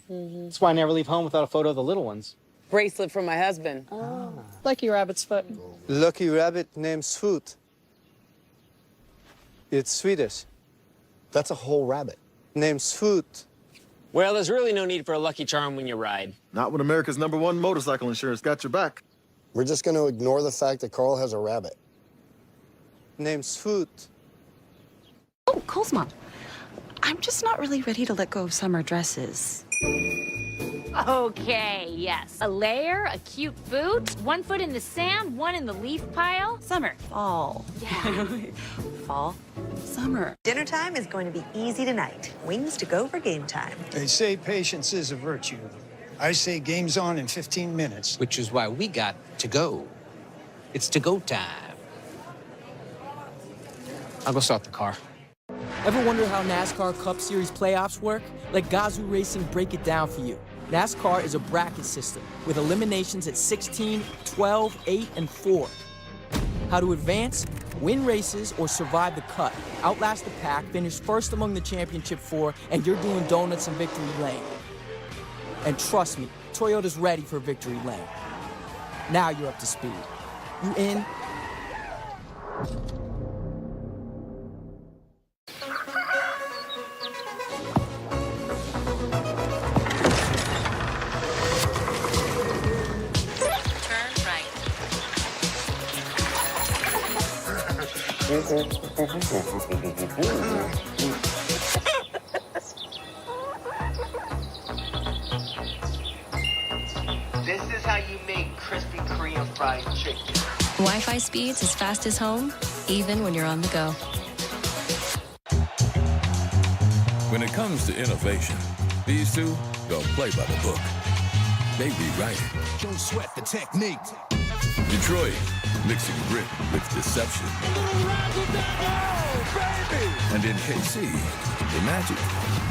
That's why I never leave home without a photo of the little ones. Bracelet from my husband. Oh. Lucky rabbit's foot. Lucky rabbit name's Foot. It's Swedish. That's a whole rabbit. Name's Foot. Well, there's really no need for a lucky charm when you ride. Not when America's #1 motorcycle insurance got your back. We're just going to ignore the fact that Carl has a rabbit. Name's Foot. Oh, Cole's mom. I'm just not really ready to let go of summer dresses. Okay, yes. A layer, a cute boot, 1 foot in the sand, 1 in the leaf pile. Summer. Fall. Yeah. Fall. Summer. Dinner time is going to be easy tonight. Wings to go for game time. They say patience is a virtue. I say game's on in 15 minutes. Which is why we got to go. It's to go time. I'll go start the car. Ever wonder how NASCAR Cup Series playoffs work? Let Gazoo Racing break it down for you. NASCAR is a bracket system with eliminations at 16, 12, 8, and 4. How to advance, win races, or survive the cut. Outlast the pack, finish first among the championship 4, and you're doing donuts in Victory Lane. And trust me, Toyota's ready for Victory Lane. Now you're up to speed. You in? This is how you make crispy Korean fried chicken. Wi-Fi speeds as fast as home, even when you're on the go. When it comes to innovation, these two don't play by the book. They rewrite it. Don't sweat the technique. Detroit, mixing grit with deception. And in KC, the magic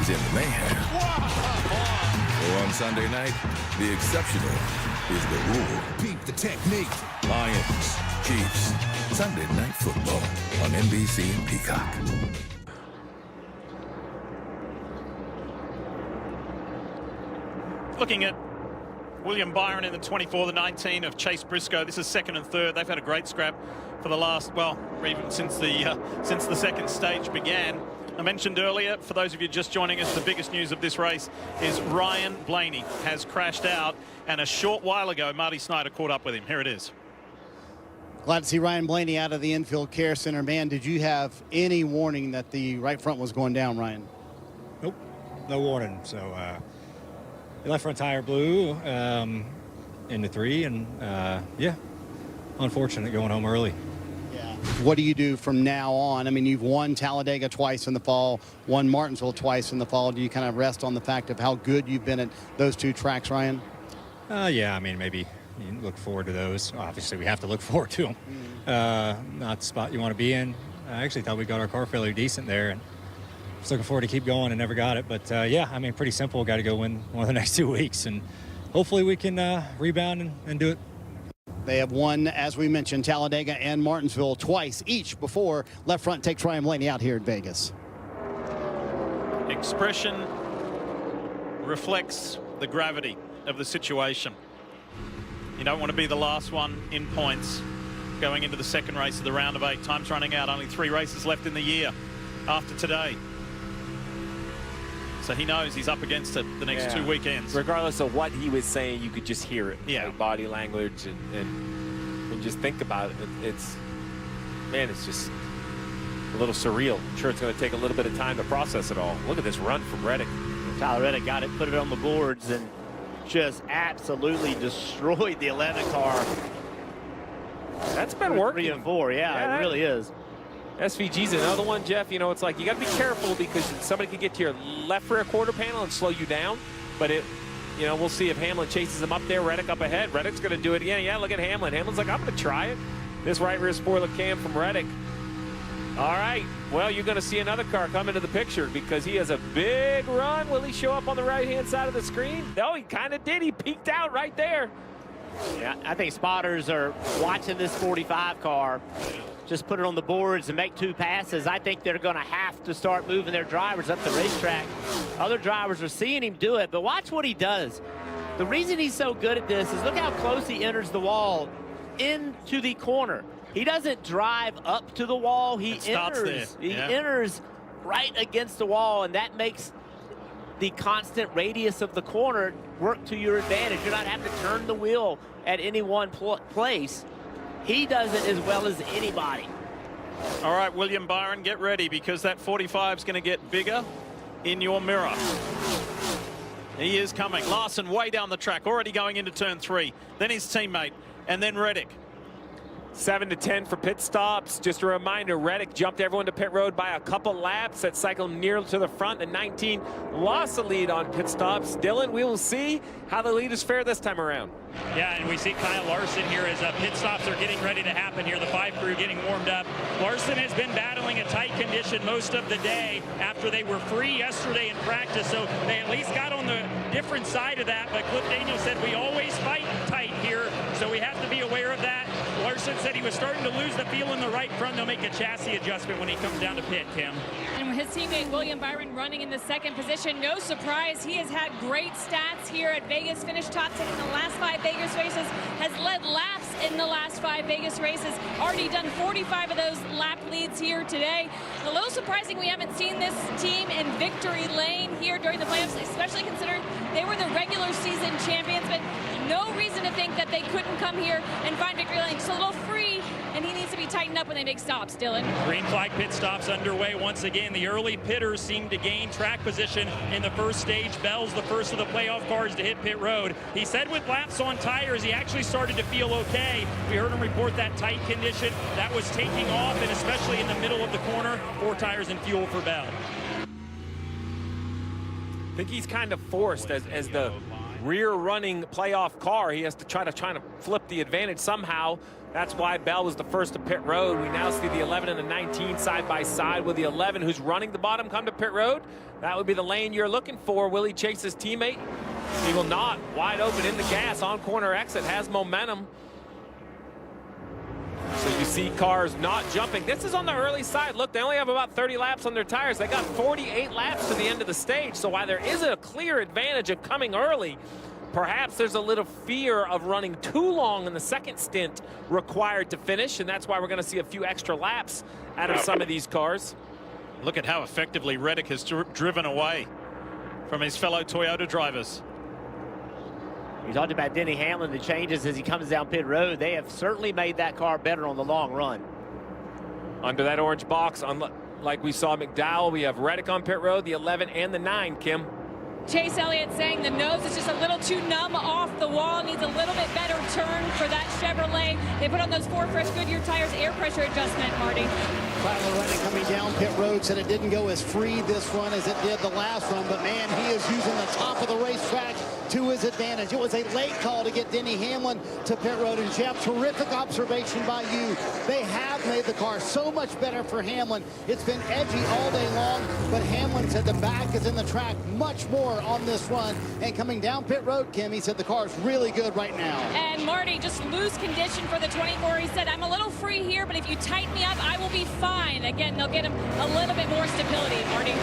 is in the mayhem. So on Sunday night, the exceptional is the rule. Peep the technique. Lions, Chiefs, Sunday Night Football on NBC and Peacock. Looking at William Byron in the 24, the 19 of Chase Briscoe. This is second and third. They've had a great scrap for the last, well, even since the second stage began. I mentioned earlier, for those of you just joining us, the biggest news of this race is Ryan Blaney has crashed out, and a short while ago, Marty Snyder caught up with him. Here it is. Glad to see Ryan Blaney out of the infield care center. Man, did you have any warning that the right front was going down, Ryan? Nope, no warning. So the left front tire blew into 3, and yeah, unfortunate going home early. What do you do from now on? I mean, you've won Talladega twice in the fall, won Martinsville twice in the fall. Do you kind of rest on the fact of how good you've been at those 2 tracks, Ryan? Yeah, I mean, maybe you look forward to those. Obviously, we have to look forward to them. Not the spot you want to be in. I actually thought we got our car fairly decent there, and was looking forward to keep going and never got it. But yeah, I mean, pretty simple. Got to go win one of the next 2 weeks, and hopefully we can rebound and do it. They have won, as we mentioned, Talladega and Martinsville twice each before left front takes Ryan Blaney out here at Vegas. Expression reflects the gravity of the situation. You don't want to be the last one in points going into the second race of the round of 8. Time's running out. Only 3 races left in the year after today. So he knows he's up against it the next 2 weekends. Regardless of what he was saying, you could just hear it. Yeah. Like body language and just think about it. It's just a little surreal. I'm sure it's going to take a little bit of time to process it all. Look at this run from Reddick. Tyler Reddick got it, put it on the boards, and just absolutely destroyed the 11 car. That's been working. 3 and 4, yeah, it really is. SVG's another one, Jeff. You know, it's like you got to be careful because somebody could get to your left rear quarter panel and slow you down. But we'll see if Hamlin chases him up there. Reddick up ahead. Reddick's going to do it again. Yeah, look at Hamlin. Hamlin's like, I'm going to try it. This right rear spoiler cam from Reddick. All right. Well, you're going to see another car come into the picture because he has a big run. Will he show up on the right-hand side of the screen? No, he kind of did. He peeked out right there. Yeah, I think spotters are watching this 45 car. Just put it on the boards and make 2 passes. I think they're going to have to start moving their drivers up the racetrack. Other drivers are seeing him do it, but watch what he does. The reason he's so good at this is look how close he enters the wall into the corner. He doesn't drive up to the wall. He enters right against the wall, and that makes the constant radius of the corner work to your advantage. You're not having to turn the wheel at any one place. He does it as well as anybody. All right, William Byron, get ready because that 45 is going to get bigger in your mirror. He is coming. Larson way down the track, already going into turn 3. Then his teammate, and then Reddick. 7 to 10 for pit stops. Just a reminder, Reddick jumped everyone to pit road by a couple laps. That cycled near to the front. The 19 lost the lead on pit stops. Dylan, we will see how the leaders fare this time around. Yeah, and we see Kyle Larson here as pit stops are getting ready to happen here. The 5 crew getting warmed up. Larson has been battling a tight condition most of the day after they were free yesterday in practice, so they at least got on the different side of that. But Cliff Daniels said we always fight tight here, so we have to be aware of that. Larson said he was starting to lose the feel in the right front. They'll make a chassis adjustment when he comes down to pit, Kim. And his teammate William Byron running in the 2nd position. No surprise, he has had great stats here at Vegas. Finished top 10 in the last 5 Vegas races. Has led laps in the last 5 Vegas races. Already done 45 of those lap leads here today. A little surprising we haven't seen this team in victory lane here during the playoffs, especially considering they were the regular season champions. But no reason to think that they couldn't come here and find victory lane. Just a little free, and he needs to be tightened up when they make stops, Dylan. Green flag pit stops underway once again. The early pitters seem to gain track position in the first stage. Bell's the first of the playoff cars to hit pit road. He said with laps on tires, he actually started to feel okay. We heard him report that tight condition. That was taking off, and especially in the middle of the corner, 4 tires and fuel for Bell. I think he's kind of forced as the rear running playoff car. He has to try to flip the advantage somehow. That's why Bell was the first to pit road. We now see the 11 and the 19 side by side with the 11 who's running the bottom come to pit road. That would be the lane you're looking for. Will he chase his teammate? He will not. Wide open in the gas on corner exit, has momentum. So you see cars not jumping. This is on the early side. Look, they only have about 30 laps on their tires. They got 48 laps to the end of the stage. So while there is a clear advantage of coming early, perhaps there's a little fear of running too long in the second stint required to finish, and that's why we're going to see a few extra laps out of some of these cars. Look at how effectively Reddick has driven away from his fellow Toyota drivers. You talked about Denny Hamlin, the changes as he comes down pit road. They have certainly made that car better on the long run. Under that orange box, like we saw McDowell, we have Reddick on pit road, the 11 and the 9, Kim. Chase Elliott saying the nose is just a little too numb off the wall, needs a little bit better turn for that Chevrolet. They put on those 4 fresh Goodyear tires, air pressure adjustment, Marty. Tyler Reddick coming down pit road said it didn't go as free this run as it did the last run, but man, he is using the top of the racetrack to his advantage. It was a late call to get Denny Hamlin to pit road, and Jeff, terrific observation by you. They have made the car so much better for Hamlin. It's been edgy all day long, but Hamlin said the back is in the track much more on this run. And coming down pit road, Kim, he said the car is really good right now. And Marty, just loose condition for the 24. He said, I'm a little free here, but if you tighten me up, I will be fine. Again, they'll get him a little bit more stability, Marty.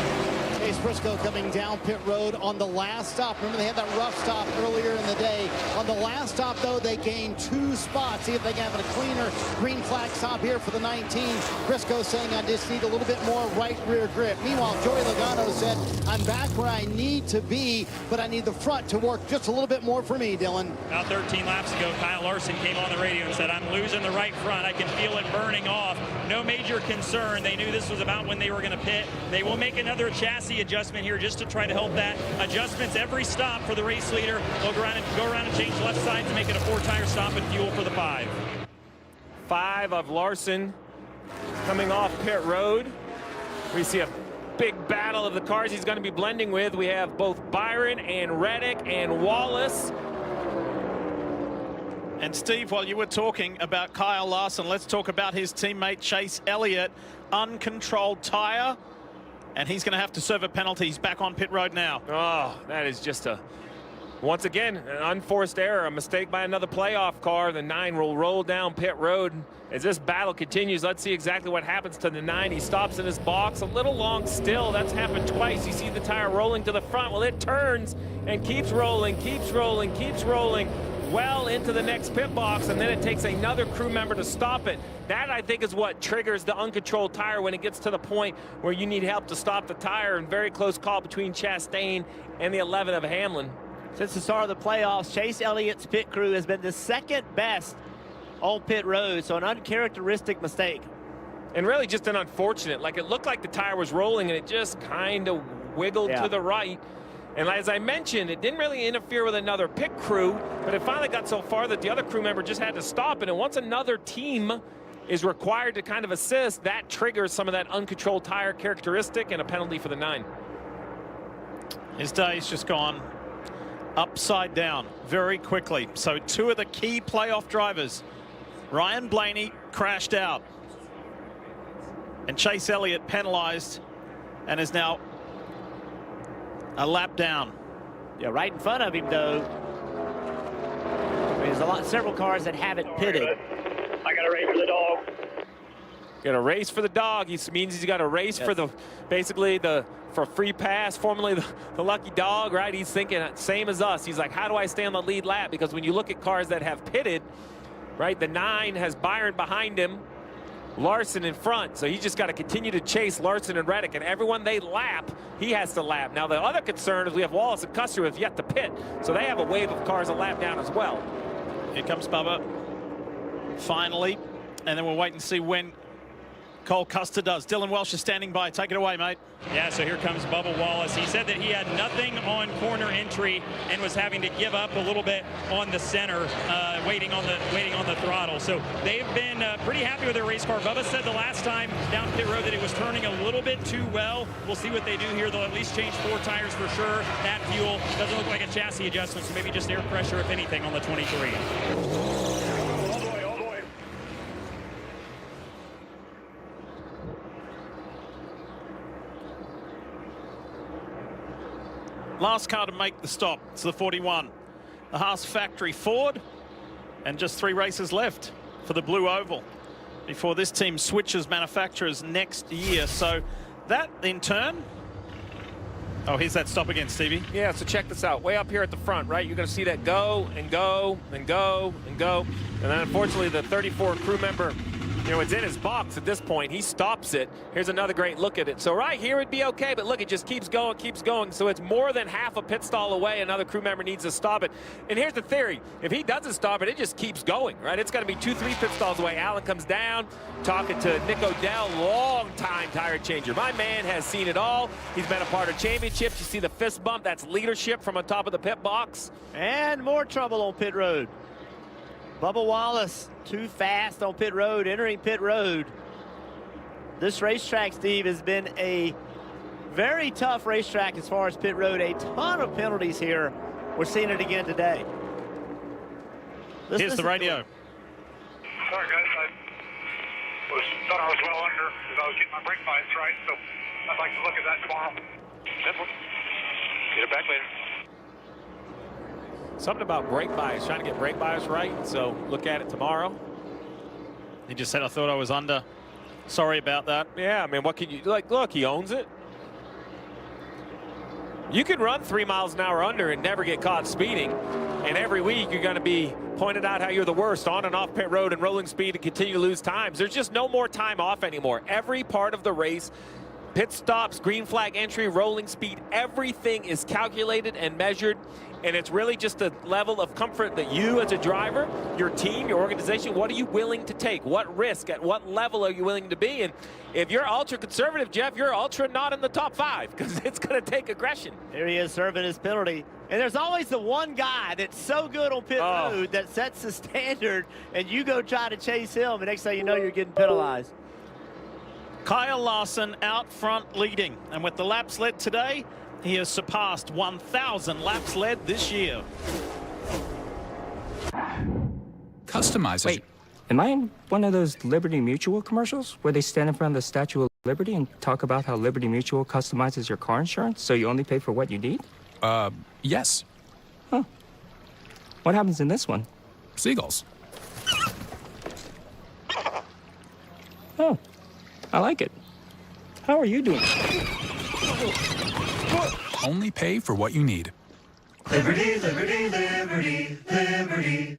Chase Briscoe coming down pit road on the last stop. Remember, they had that rough stop earlier in the day. On the last stop, though, they gained 2 spots. See if they can have a cleaner green flag stop here for the 19. Briscoe saying, I just need a little bit more right rear grip. Meanwhile, Joey Logano said, I'm back where I need to be, but I need the front to work just a little bit more for me, Dylan. About 13 laps ago, Kyle Larson came on the radio and said, I'm losing the right front. I can feel it burning off. No major concern. They knew this was about when they were going to pit. They will make another chassis adjustment here just to try to help that. Adjustments every stop for the race leader. They'll go around and change left side to make it a 4-tire stop and fuel for the 5. 5 of Larson coming off pit road. We see a big battle of the cars he's going to be blending with. We have both Byron and Reddick and Wallace. And Steve, while you were talking about Kyle Larson, let's talk about his teammate Chase Elliott. Uncontrolled tire, and he's going to have to serve a penalty. He's back on pit road now. Oh, that is just once again, an unforced error, a mistake by another playoff car. The 9 will roll down pit road. As this battle continues, let's see exactly what happens to the 9. He stops in his box, a little long still. That's happened twice. You see the tire rolling to the front. Well, it turns and keeps rolling, keeps rolling, keeps rolling well into the next pit box, and then it takes another crew member to stop it. That, I think, is what triggers the uncontrolled tire when it gets to the point where you need help to stop the tire. And very close call between Chastain and the 11 of Hamlin. Since the start of the playoffs, Chase Elliott's pit crew has been the second best on pit road, so an uncharacteristic mistake. And really just an unfortunate, like it looked like the tire was rolling and it just kind of wiggled to the right. And as I mentioned, it didn't really interfere with another pit crew, but it finally got so far that the other crew member just had to stop it. And once another team is required to kind of assist, that triggers some of that uncontrolled tire characteristic and a penalty for the 9. His day's just gone upside down very quickly. So 2 of the key playoff drivers, Ryan Blaney, crashed out, and Chase Elliott penalized and is now a lap down. Yeah, right in front of him, though. There's several cars that haven't pitted. I got a race for the dog. Got a race for the dog. He means he's got a race for the, basically for free pass, formerly the lucky dog, right? He's thinking same as us. He's like, how do I stay on the lead lap? Because when you look at cars that have pitted, right, the 9 has Byron behind him, Larson in front, so he's just got to continue to chase Larson and Reddick, and everyone they lap, he has to lap. Now, the other concern is we have Wallace and Custer who have yet to pit, so they have a wave of cars a lap down as well. Here comes Bubba, finally, and then we'll wait and see when Cole Custer does. Dylan Welsh is standing by. Take it away, mate. Yeah, so here comes Bubba Wallace. He said that he had nothing on corner entry and was having to give up a little bit on the center, waiting on the throttle. So they've been pretty happy with their race car. Bubba said the last time down pit road that it was turning a little bit too well. We'll see what they do here. They'll at least change 4 tires for sure. That fuel doesn't look like a chassis adjustment, so maybe just air pressure, if anything, on the 23. Last car to make the stop. It's the 41. The Haas factory Ford. And just 3 races left for the Blue Oval before this team switches manufacturers next year. So that in turn. Oh, here's that stop again, Stevie. Yeah, so check this out. Way up here at the front, right? You're going to see that go and go and go and go. And then unfortunately the 34 crew member, you know, it's in his box at this point. He stops it. Here's another great look at it. So right here it'd be okay, but look, it just keeps going, keeps going. So it's more than half a pit stall away. Another crew member needs to stop it. And here's the theory. If he doesn't stop it, it just keeps going, right? It's got to be 2-3 pit stalls away. Allen comes down, talking to Nick Odell, long-time tire changer. My man has seen it all. He's been a part of championships. You see the fist bump. That's leadership from on top of the pit box. And more trouble on pit road. Bubba Wallace too fast on pit road, entering pit road. This racetrack, Steve, has been a very tough racetrack as far as pit road. A ton of penalties here. We're seeing it again today. Here's the radio. Sorry, guys. I thought I was well under because I was getting my brake bias right, so I'd like to look at that tomorrow. Simple. Get it back later. Something about brake bias, trying to get brake bias right, so look at it tomorrow. He just said, I thought I was under. Sorry about that. Yeah, I mean, what can you, like, look, he owns it. You can run 3 miles an hour under and never get caught speeding. And every week you're going to be pointed out how you're the worst on and off pit road and rolling speed and continue to lose times. There's just no more time off anymore. Every part of the race, pit stops, green flag entry, rolling speed, everything is calculated and measured. And it's really just a level of comfort that you as a driver, your team, your organization, what are you willing to take? What risk, at what level are you willing to be? And if you're ultra conservative, Jeff, you're ultra not in the top 5 because it's going to take aggression. Here he is serving his penalty. And there's always the one guy that's so good on pit road that sets the standard, and you go try to chase him, and next thing you know, you're getting penalized. Kyle Larson out front leading. And with the laps led today, he has surpassed 1,000 laps led this year. Customizers. Wait, am I in one of those Liberty Mutual commercials where they stand in front of the Statue of Liberty and talk about how Liberty Mutual customizes your car insurance so you only pay for what you need? Yes. Huh. What happens in this one? Seagulls. Oh, I like it. How are you doing? Only pay for what you need. Liberty, liberty, liberty, liberty.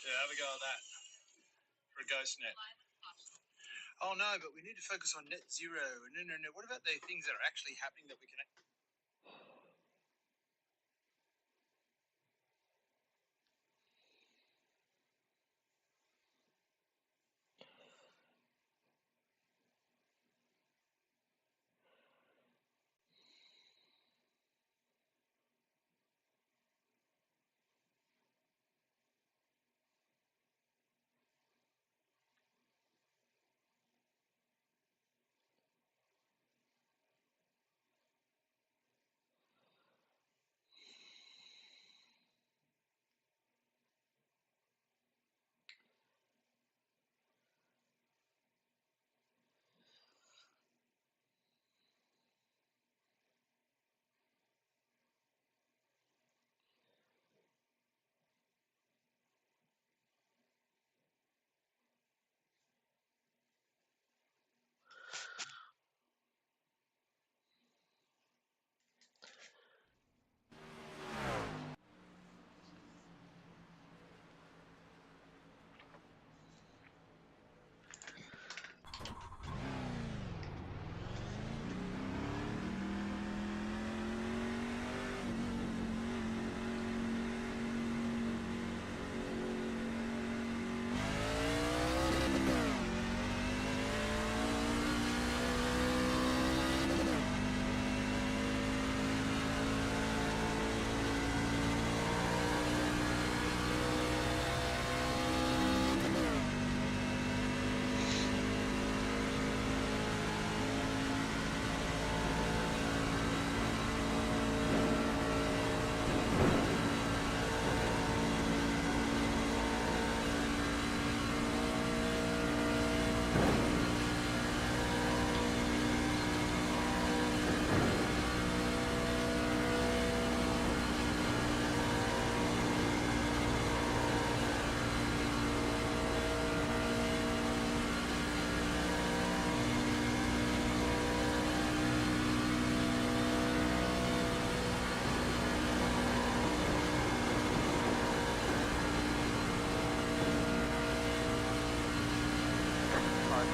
Yeah, have a go at that. For a ghost net. Oh no, but we need to focus on net zero. No. What about the things that are actually happening that we can...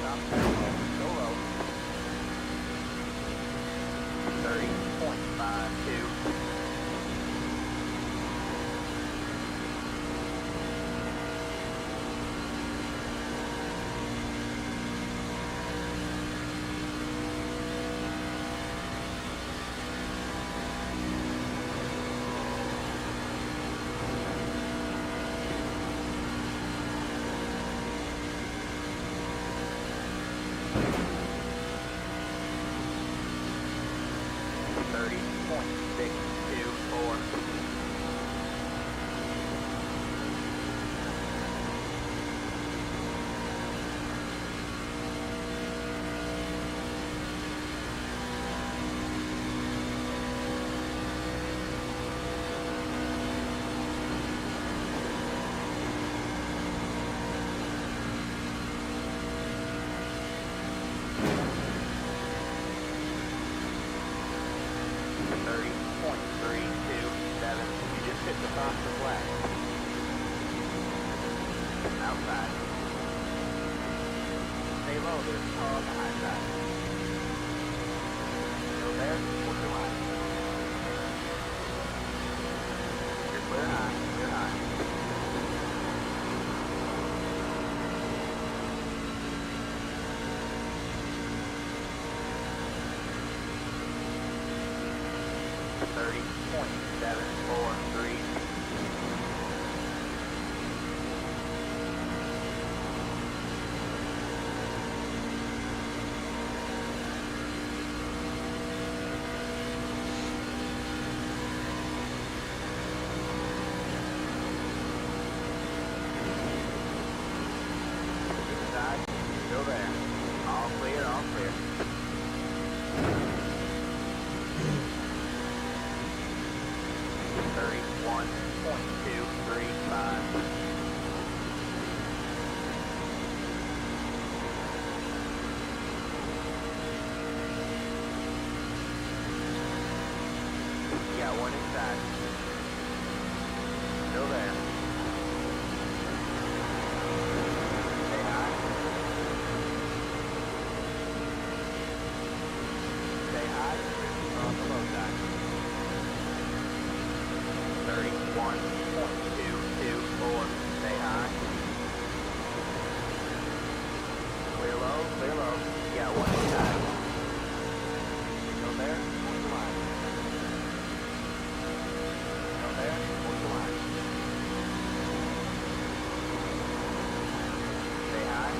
Go low. 30.52. Still there. All clear, all clear. Got one inside. Still there. Stay high. Stay high. On the low side. 31.224. Stay high. Clear low, clear low. You got one inside. Still there. Hold the line. Still there. Hold the line. Stay high.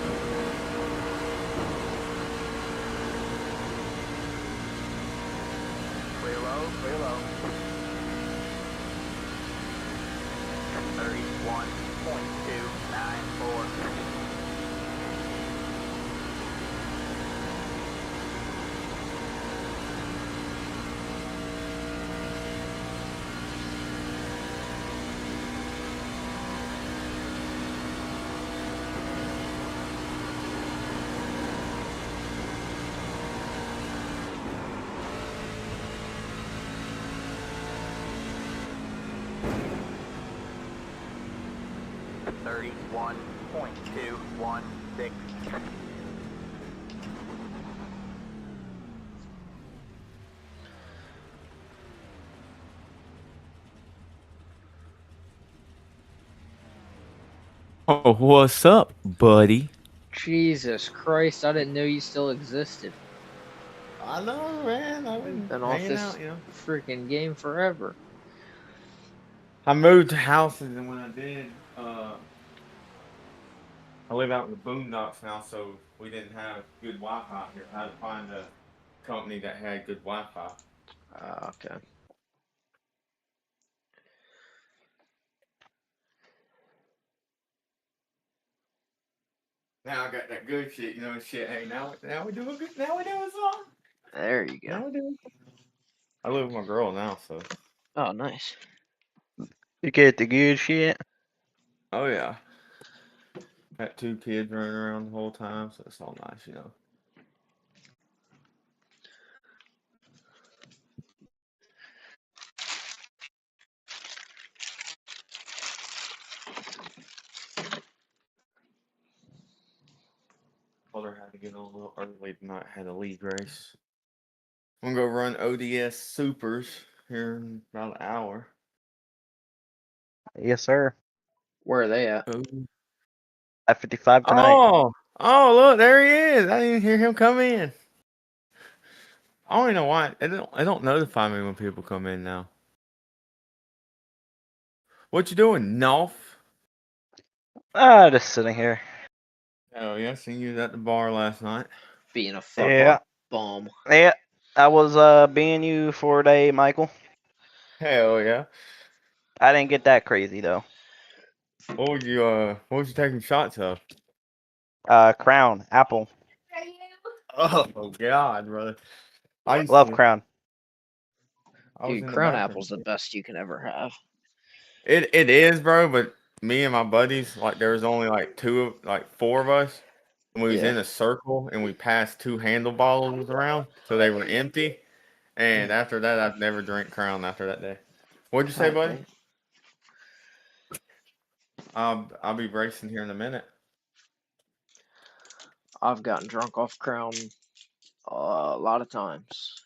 Clear low, clear low. 31.294. .216. Oh, what's up, buddy? Jesus Christ, I didn't know you still existed. I know, man. I've Been off this freaking game forever. I moved houses, and when I did, I live out in the boondocks now, so we didn't have good Wi-Fi here. I had to find a company that had good Wi-Fi. Okay. Now I got that good shit, you know, shit. Hey, now we doing good. Now we doing something. There you go. Now we doing. I live with my girl now, so. Oh, nice. You get the good shit? Oh yeah. Got 2 kids running around the whole time, so it's all nice, you know. brother had to get on a little early tonight. Had a league race. I'm gonna go run ODS Supers here in about an hour. Yes, sir. Where are they at? At 55 tonight. Oh, look, there he is. I didn't hear him come in. I don't even know why. It don't notify me when people come in now. What you doing, Nolf? Just sitting here. Oh yeah, seen you at the bar last night. Being a fucking Yeah. bum. Yeah. I was being you for a day, Michael. Hell yeah. I didn't get that crazy though. What was you taking shots of? Crown, Apple. Oh God, brother. I used Love to, Crown. I was Dude, in the Crown bathroom. Apple's the best you can ever have. It is, bro, but me and my buddies, like there was only like four of us. And we was Yeah. in a circle and we passed two handle bottles around, so they were empty. And after that I've never drank Crown after that day. What'd you say, buddy? Okay. I'll be racing here in a minute. I've gotten drunk off Crown a lot of times.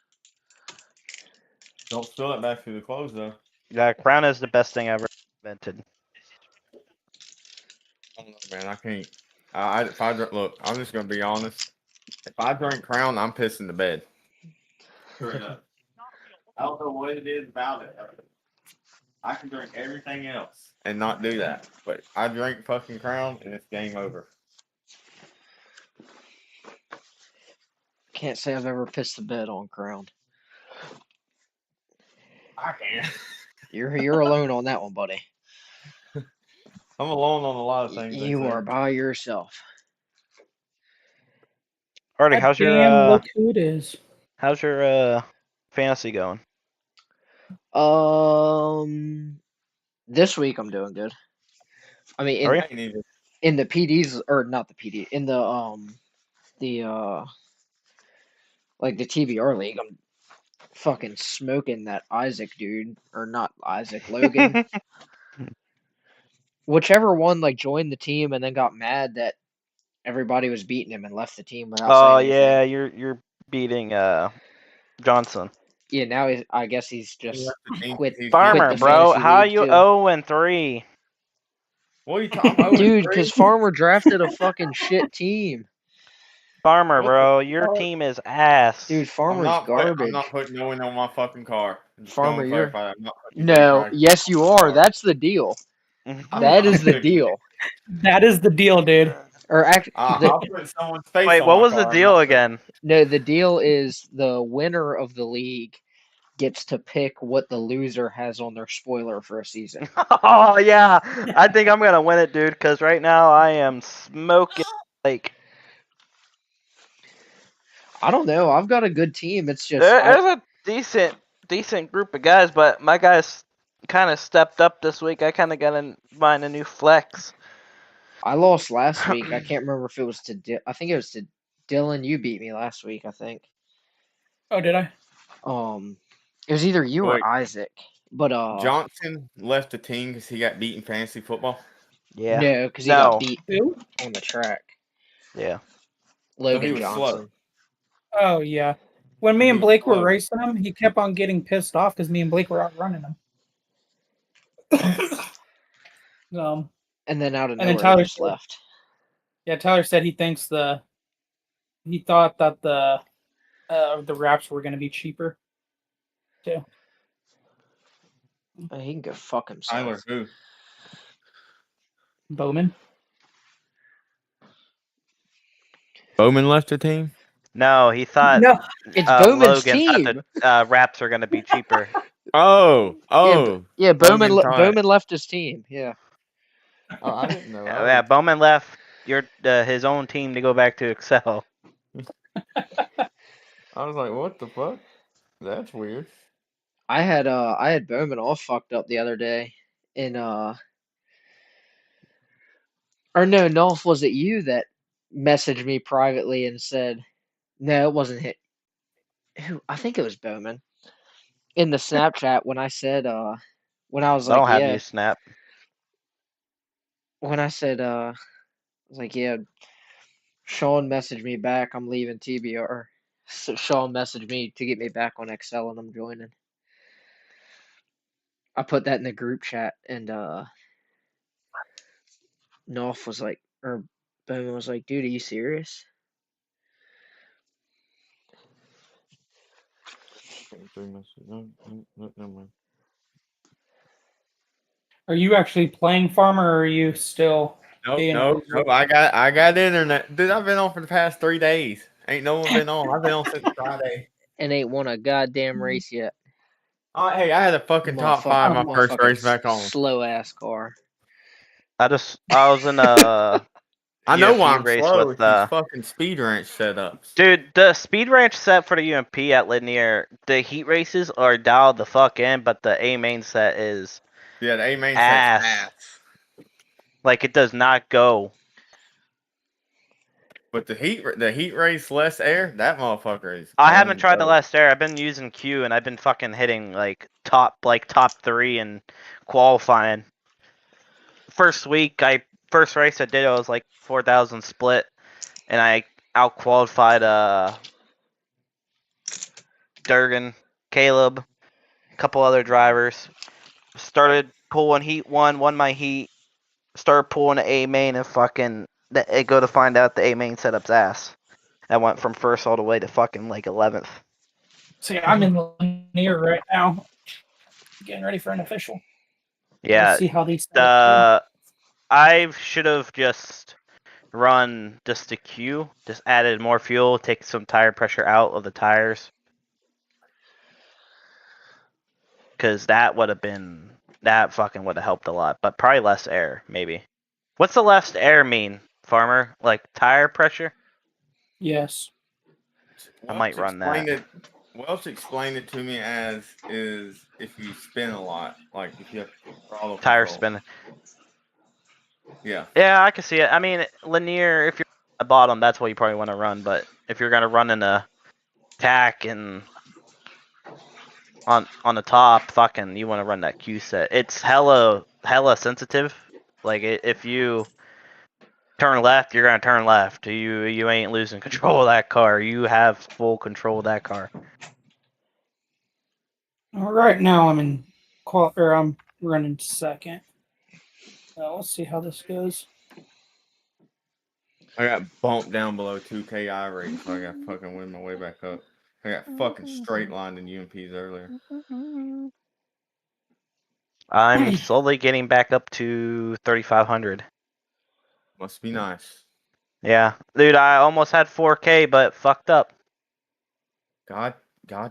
Don't spill it back through the clothes though. Yeah, Crown is the best thing ever invented. I don't know, man. I can't. If I drink, look, I'm just gonna be honest. If I drink Crown, I'm pissing the bed. Straight up. I don't know what it is about it. I can drink everything else and not do that, but I drink fucking Crown and it's game over. Can't say I've ever pissed the bed on Crown. I can. You're alone on that one, buddy. I'm alone on a lot of things. You are by yourself. Artie, how's your look who it is. how's your fantasy going? This week I'm doing good. I mean, Are you? in the PDs, or not the PD, in the like the TBR league, I'm fucking smoking that Isaac dude, or not Isaac, Logan. Whichever one like joined the team and then got mad that everybody was beating him and left the team without Oh saying anything. yeah, you're beating Johnson. Yeah, now I guess he's just quit. Farmer, quit the bro, fantasy how are league, you too. 0-3? What are you talking about? Dude, because Farmer drafted a fucking shit team. Farmer, bro, your team is ass. Dude, Farmer's I'm garbage. not putting no one on my fucking car. Just Farmer, gonna you're... clarify that. I'm not putting No, anybody- yes you are. That's the deal. That is the deal. That is the deal, dude. Or actually, I'll put someone's face Wait, on what my was car. the I'm deal not- again? No, the deal is the winner of the league gets to pick what the loser has on their spoiler for a season. Oh yeah, I think I'm gonna win it, dude. Because right now I am smoking like. I don't know. I've got a good team. It's just There's a decent group of guys, but my guys kind of stepped up this week. I kind of got to find a new flex. I lost last week. I can't remember if it was to I think it was to Dylan. You beat me last week, I think. Oh, did I? It was either you Wait. or Isaac. But Johnson left the team because he got beat in fantasy football. Yeah. No, because he got beat on the track. Yeah. Logan was Johnson. Oh yeah. When me and Blake were racing him, he kept on getting pissed off because me and Blake were outrunning him. And then out of and then nowhere, Tyler he just said- left. Yeah, Tyler said he thought that the wraps were going to be cheaper too. He can go fuck himself. Tyler who? Bowman. Bowman left the team? No, he thought No, it's Bowman's Logan team. thought the wraps are going to be cheaper. Oh. Yeah, Bowman Bowman left his team. Yeah. Oh, I didn't know. Yeah, Bowman left his own team to go back to Excel. I was like, what the fuck? That's weird. I had Bowman all fucked up the other day in or no, Nolf, was it you that messaged me privately and said, no, it wasn't him. I think it was Bowman. In the Snapchat when I said when I was I like, don't have yeah, you snap. when I said I was like, yeah, Sean messaged me back. I'm leaving TBR. So Sean messaged me to get me back on XL, and I'm joining. I put that in the group chat, and North was like, or Bowman was like, dude, are you serious? Are you actually playing Farmer, or are you still being a loser? Nope. I got internet. Dude, I've been on for the past 3 days. Ain't no one been on. I've been on since Friday. And ain't won a goddamn race yet. Hey, I had a fucking top 5 my first race back on. Slow ass car. I was in a I know why UMP I'm race slow with with these fucking speed ranch setups. Dude, the speed ranch set for the UMP at Linear, the heat races are dialed the fuck in, but the A main set is Yeah, the A main ass. set's ass. Like it does not go. But the heat race less air, that motherfucker is. I haven't tried the last air. I've been using Q and I've been fucking hitting like top 3 in qualifying. First race I did, I was like 4,000 split, and I out qualified Durgan, Caleb, a couple other drivers. Started pulling heat won my heat. Started pulling the A main and fucking it go to find out the A main setup's ass. I went from first all the way to fucking like 11th. See, I'm in the Linear right now, getting ready for an official. Yeah. Let's see how these. I should have just run just the Q, just added more fuel, take some tire pressure out of the tires. Because that fucking would have helped a lot, but probably less air, maybe. What's the less air mean, Farmer? Like tire pressure? Yes. I might run that. Welch explained it to me as is if you spin a lot, like if you have throttle tire control. spin. Yeah. Yeah, I can see it. I mean, Linear, if you're at the bottom, that's what you probably want to run. But if you're gonna run in a tack and on the top, fucking, you want to run that Q set. It's hella sensitive. Like if you turn left, you're gonna turn left. You ain't losing control of that car. You have full control of that car. Right now, I'm I'm running second. Let's see how this goes. I got bumped down below 2K rate, so I got fucking win my way back up. I got fucking straight lined in UMPs earlier. I'm slowly getting back up to 3,500. Must be nice. Yeah, dude, I almost had 4K, but fucked up. God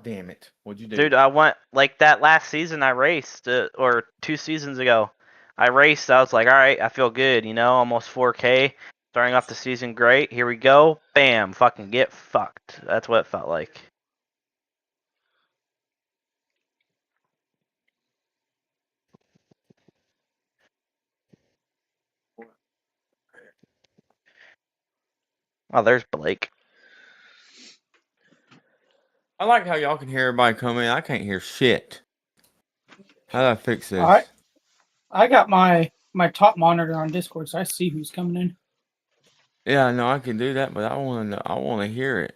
damn it! What'd you do? Dude, I went like that last season. I raced, or 2 seasons ago. I raced. I was like, all right, I feel good. Almost 4K. Starting off the season great. Here we go. Bam! Fucking get fucked. That's what it felt like. Oh, there's Blake. I like how y'all can hear everybody come in. I can't hear shit. How do I fix this? I got my top monitor on Discord, so I see who's coming in. Yeah, I know I can do that, but I want to hear it.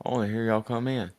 I want to hear y'all come in.